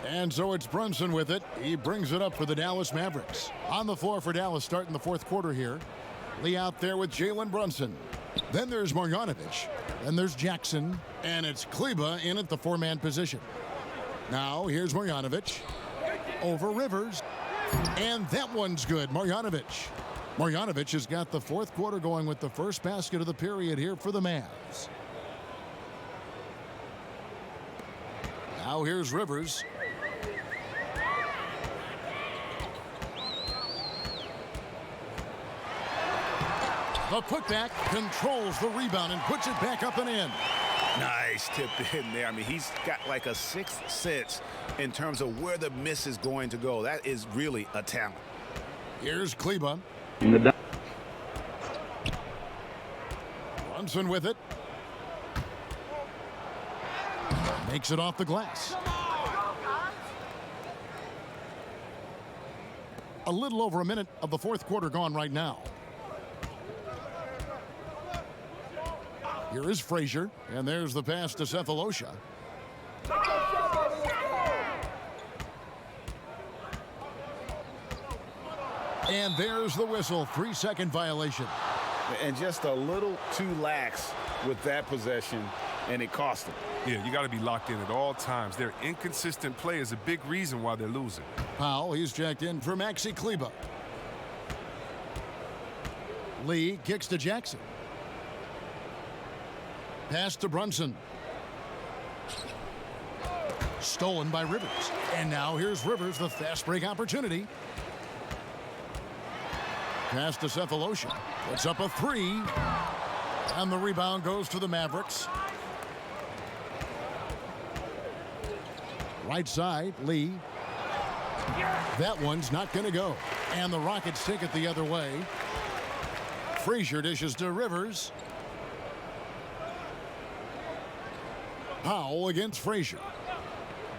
And so it's Brunson with it. He brings it up for the Dallas Mavericks. On the floor for Dallas starting the fourth quarter here. Lee out there with Jalen Brunson. Then there's Marjanovic. Then there's Jackson. And it's Kleba in at the four-man position. Now here's Marjanovic. Over Rivers. And that one's good. Marjanovic. Marjanovic has got the fourth quarter going with the first basket of the period here for the Mavs. Now here's Rivers. The putback controls the rebound and puts it back up and in. Nice tip in there. I mean, he's got like a sixth sense in terms of where the miss is going to go. That is really a talent. Here's Kleba. Brunson with it. Makes it off the glass. A little over a minute of the fourth quarter gone right now. Here is Frazier, and there's the pass to Cephalosha. And there's the whistle, 3-second violation. And just a little too lax with that possession, and it cost them. Yeah, you got to be locked in at all times. Their inconsistent play is a big reason why they're losing. Powell, he's checked in for Maxi Kleba. Lee kicks to Jackson. Pass to Brunson. Stolen by Rivers. And now here's Rivers, the fast break opportunity. Pass to Cephalosha. Puts up a three. And the rebound goes to the Mavericks. Right side, Lee. That one's not going to go. And the Rockets take it the other way. Frazier dishes to Rivers. Powell against Frazier.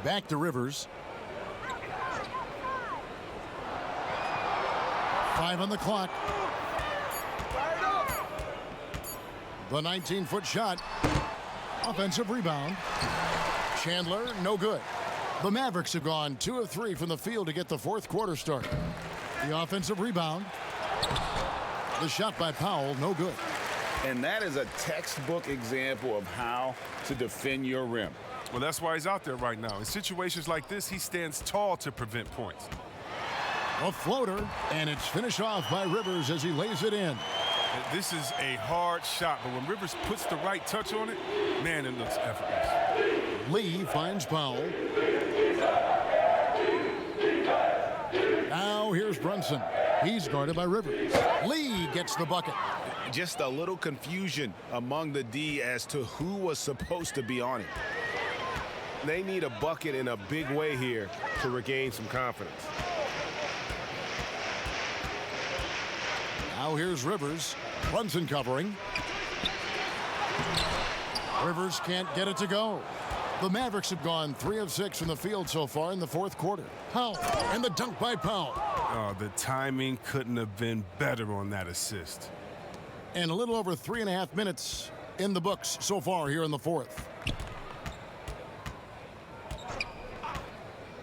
Back to Rivers. 5 on the clock. The 19-foot shot. Offensive rebound. Chandler, no good. The Mavericks have gone 2 of 3 from the field to get the fourth quarter started. The offensive rebound. The shot by Powell, no good. And that is a textbook example of how to defend your rim. Well, that's why he's out there right now. In situations like this, he stands tall to prevent points. A floater, and it's finished off by Rivers as he lays it in. This is a hard shot, but when Rivers puts the right touch on it, man, it looks effortless. Lee finds Powell. Now here's Brunson. He's guarded by Rivers. Lee gets the bucket. Just a little confusion among the D as to who was supposed to be on it. They need a bucket in a big way here to regain some confidence. Now here's Rivers. Brunson covering. Rivers can't get it to go. The Mavericks have gone 3 of 6 from the field so far in the fourth quarter. Powell, and the dunk by Powell. Oh, the timing couldn't have been better on that assist. And a little over 3.5 minutes in the books so far here in the fourth.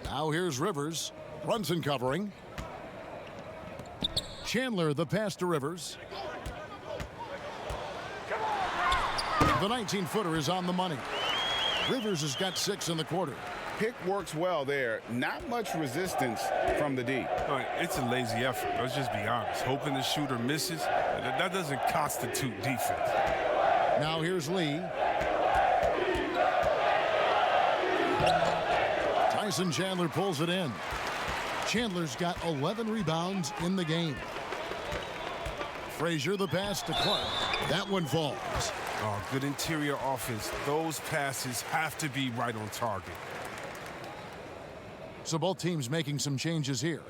Now here's Rivers. Brunson covering. Chandler, the pass to Rivers. The 19-footer is on the money. Rivers has got 6 in the quarter. Pick works well there. Not much resistance from the D. It's a lazy effort. Let's just be honest. Hoping the shooter misses, that doesn't constitute defense. Now here's Lee. Tyson Chandler pulls it in. Chandler's got 11 rebounds in the game. Frazier, the pass to Clark. That one falls. Oh, good interior offense. Those passes have to be right on target. So both teams making some changes here.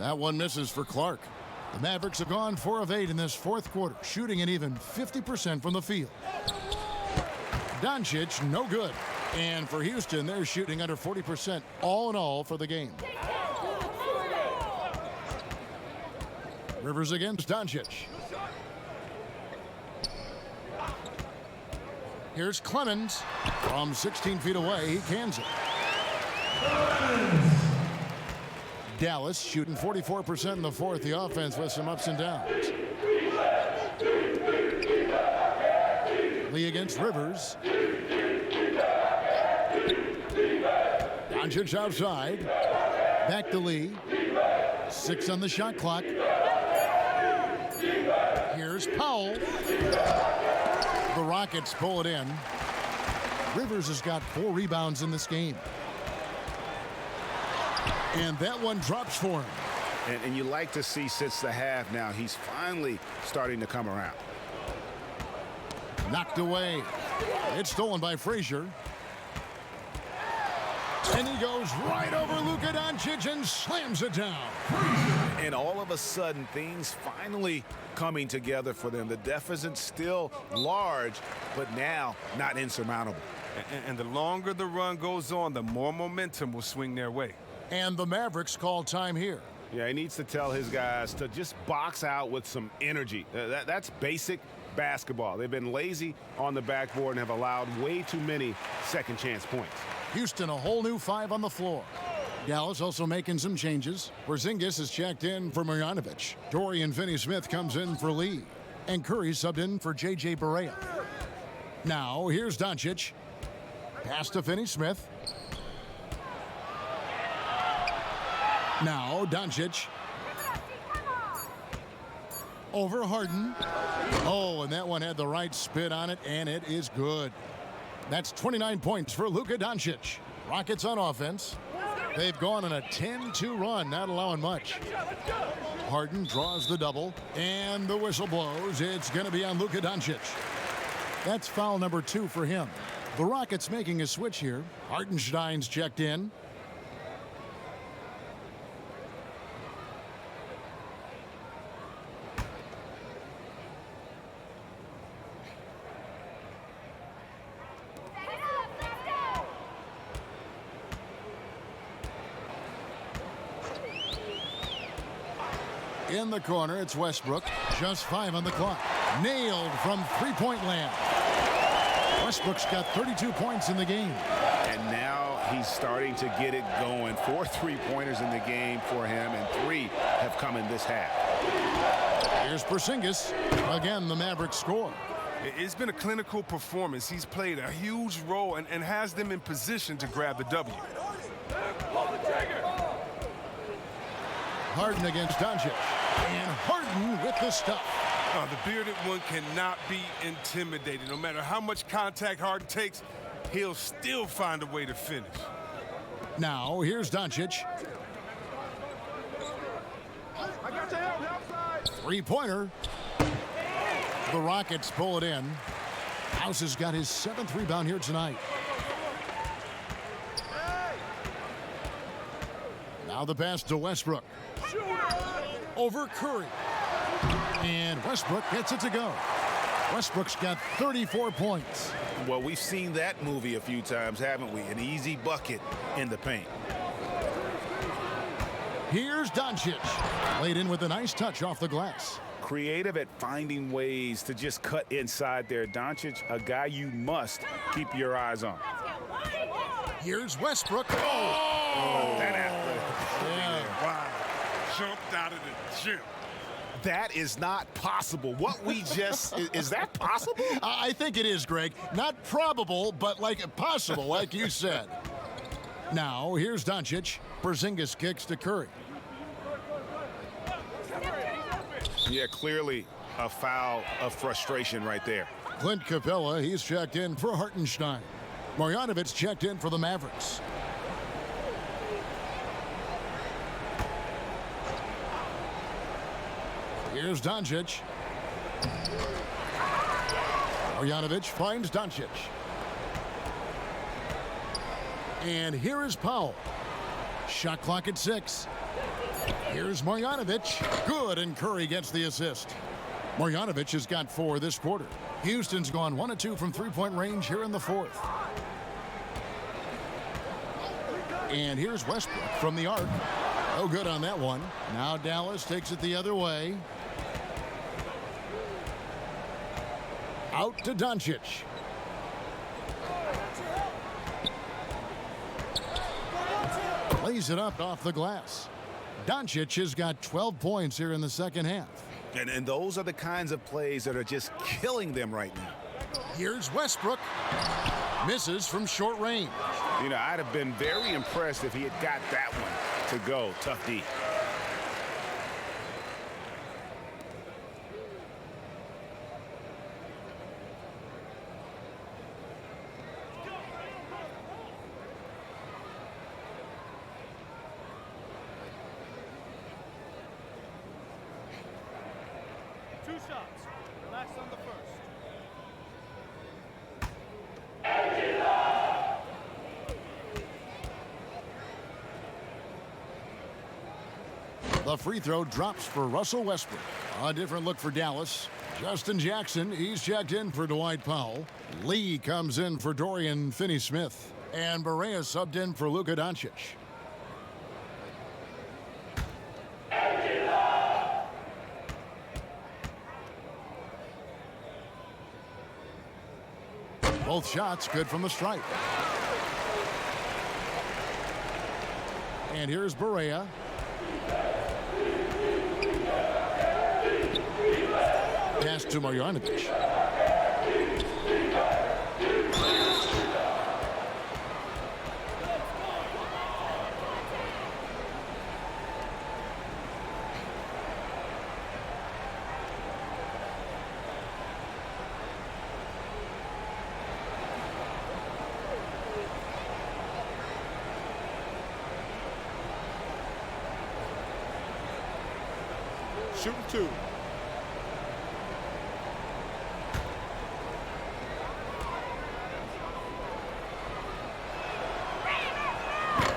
That one misses for Clark. The Mavericks have gone 4 of 8 in this fourth quarter, shooting an even 50% from the field. Doncic, no good. And for Houston, they're shooting under 40% all in all for the game. Rivers against Doncic. Here's Clemens. From 16 feet away, he cans it. Dallas shooting 44% in the fourth. The offense with some ups and downs. Lee against Rivers. Doncic outside. Back to Lee. 6 on the shot clock. Here's Powell. The Rockets pull it in. Rivers has got 4 rebounds in this game. And that one drops for him. And you like to see since the half now, he's finally starting to come around. Knocked away. It's stolen by Frazier. And he goes right over Luka Doncic and slams it down. And all of a sudden, things finally coming together for them. The deficit still large, but now not insurmountable. And the longer the run goes on, the more momentum will swing their way. And the Mavericks call time here. Yeah, he needs to tell his guys to just box out with some energy. That's basic basketball. They've been lazy on the backboard and have allowed way too many second chance points. Houston, a whole new 5 on the floor. Dallas also making some changes. Porzingis is checked in for Marjanovic. Dorian Finney-Smith comes in for Lee. And Curry subbed in for J.J. Barea. Now, here's Doncic. Pass to Finney-Smith. Now, Doncic. Over Harden. Oh, and that one had the right spin on it, and it is good. That's 29 points for Luka Doncic. Rockets on offense. They've gone on a 10-2 run, not allowing much. Harden draws the double, and the whistle blows. It's going to be on Luka Doncic. That's foul number 2 for him. The Rockets making a switch here. Hartenstein's checked in. In the corner, it's Westbrook. Just 5 on the clock. Nailed from three-point land. Westbrook's got 32 points in the game. And now he's starting to get it going. 4 3-pointers in the game for him, and 3 have come in this half. Here's Porzingis. Again, the Mavericks score. It's been a clinical performance. He's played a huge role and has them in position to grab the W. Harden against Doncic. And Harden with the stuff. The bearded one cannot be intimidated. No matter how much contact Harden takes, he'll still find a way to finish. Now, here's Doncic. Three-pointer. The Rockets pull it in. House has got his 7th rebound here tonight. Now the pass to Westbrook. Over Curry. And Westbrook gets it to go. Westbrook's got 34 points. Well, we've seen that movie a few times, haven't we? An easy bucket in the paint. Here's Doncic. Laid in with a nice touch off the glass. Creative at finding ways to just cut inside there. Doncic, a guy you must keep your eyes on. Here's Westbrook. That athlete. Yeah. Wow. Jumped out of the gym. That is not possible. What we just, is that possible? I think it is, Greg. Not probable, but like possible, like you said. Now, here's Doncic. Porzingis kicks to Curry. Yeah, clearly a foul of frustration right there. Clint Capella, he's checked in for Hartenstein. Marjanovic checked in for the Mavericks. Here's Doncic. Marjanovic finds Doncic. And here is Powell. Shot clock at 6. Here's Here's Marjanovic. Good, and Curry gets the assist. Marjanovic has got 4 this quarter. Houston's gone 1 of 2 from three-point range here in the fourth. And here's Westbrook from the arc. No good on that one. Now Dallas takes it the other way. Out to Doncic. Lays it up off the glass. Doncic has got 12 points here in the second half. And those are the kinds of plays that are just killing them right now. Here's Westbrook. Misses from short range. You know, I'd have been very impressed if he had got that one to go. Tough D. Two shots. Relax on the first. The free throw drops for Russell Westbrook. A different look for Dallas. Justin Jackson, he's checked in for Dwight Powell. Lee comes in for Dorian Finney-Smith. And Barea subbed in for Luka Doncic. Both shots good from the stripe. And here's Barea. Pass to Marjanovic. Shooting 2.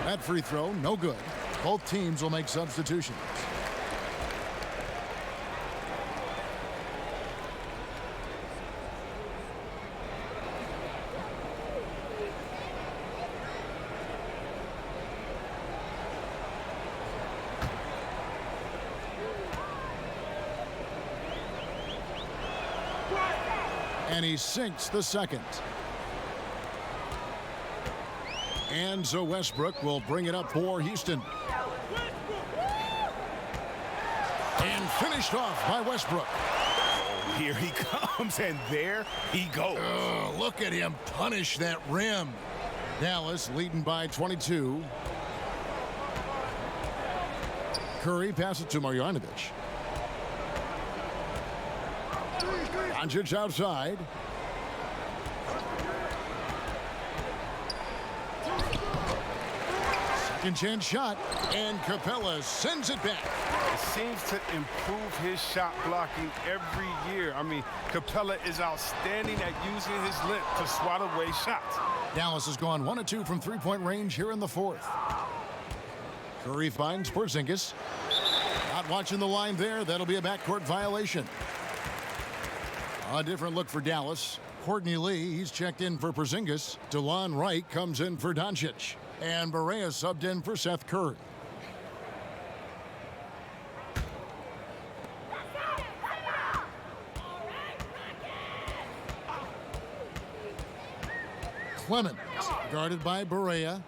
That free throw, no good. Both teams will make substitutions. And he sinks the second. And so Westbrook will bring it up for Houston. And finished off by Westbrook. Here he comes, and there he goes. Look at him punish that rim. Dallas leading by 22. Curry passes it to Marjanovic. Doncic outside. Second chance shot, and Capella sends it back. It seems to improve his shot blocking every year. I mean, Capella is outstanding at using his length to swat away shots. Dallas has gone 1 of 2 from three-point range here in the fourth. Curry finds Porzingis. Not watching the line there. That'll be a backcourt violation. A different look for Dallas. Courtney Lee, he's checked in for Porzingis. DeLon Wright comes in for Doncic. And Barea subbed in for Seth Curry. Clemens, guarded by Barea.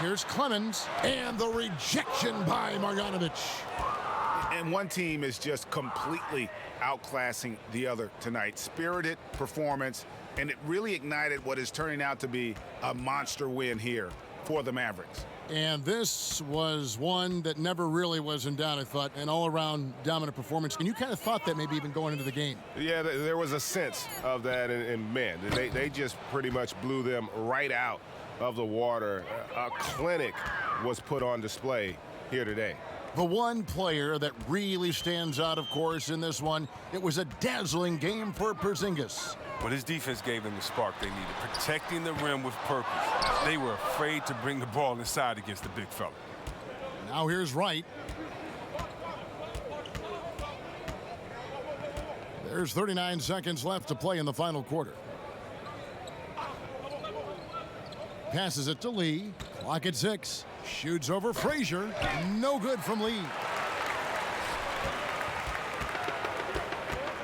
Here's Clemens, and the rejection by Marjanovic. And one team is just completely outclassing the other tonight. Spirited performance, and it really ignited what is turning out to be a monster win here for the Mavericks. And this was one that never really was in doubt, I thought, an all-around dominant performance. And you kind of thought that maybe even going into the game. Yeah, there was a sense of that, and man, they just pretty much blew them right out of the water. A clinic was put on display here today. The one player that really stands out, of course, in this one, it was a dazzling game for Porzingis. But his defense gave them the spark they needed, protecting the rim with purpose. They were afraid to bring the ball inside against the big fella. Now here's Wright. There's 39 seconds left to play in the final quarter. Passes it to Lee. Clock at 6. Shoots over Frazier. No good from Lee.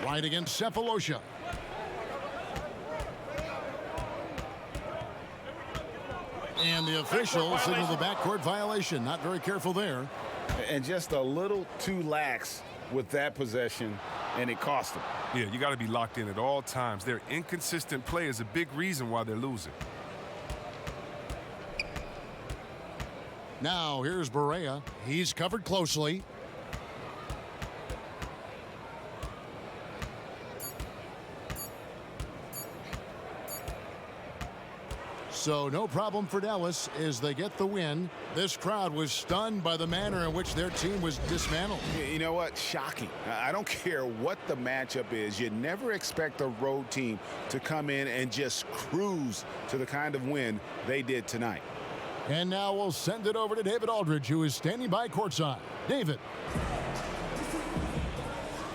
Right against Cephalosha. And the official signaled the backcourt violation. Not very careful there. And just a little too lax with that possession, and it cost them. Yeah, you got to be locked in at all times. Their inconsistent play is a big reason why they're losing. Now here's Barea. He's covered closely. So no problem for Dallas as they get the win. This crowd was stunned by the manner in which their team was dismantled. You know what? Shocking. I don't care what the matchup is. You never expect a road team to come in and just cruise to the kind of win they did tonight. And now we'll send it over to David Aldridge, who is standing by courtside. David.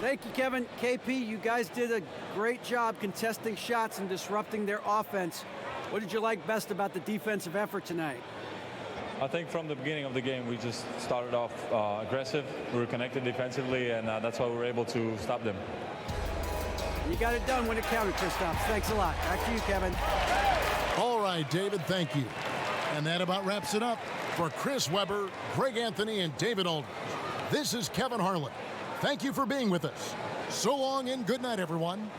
Thank you, Kevin. KP, you guys did a great job contesting shots and disrupting their offense. What did you like best about the defensive effort tonight? I think from the beginning of the game, we just started off aggressive. We were connected defensively, and that's why we were able to stop them. You got it done when it counted, Kristaps. Thanks a lot. Back to you, Kevin. All right, David, thank you. And that about wraps it up. For Chris Webber, Greg Anthony, and David Aldridge, this is Kevin Harlan. Thank you for being with us. So long and good night, everyone.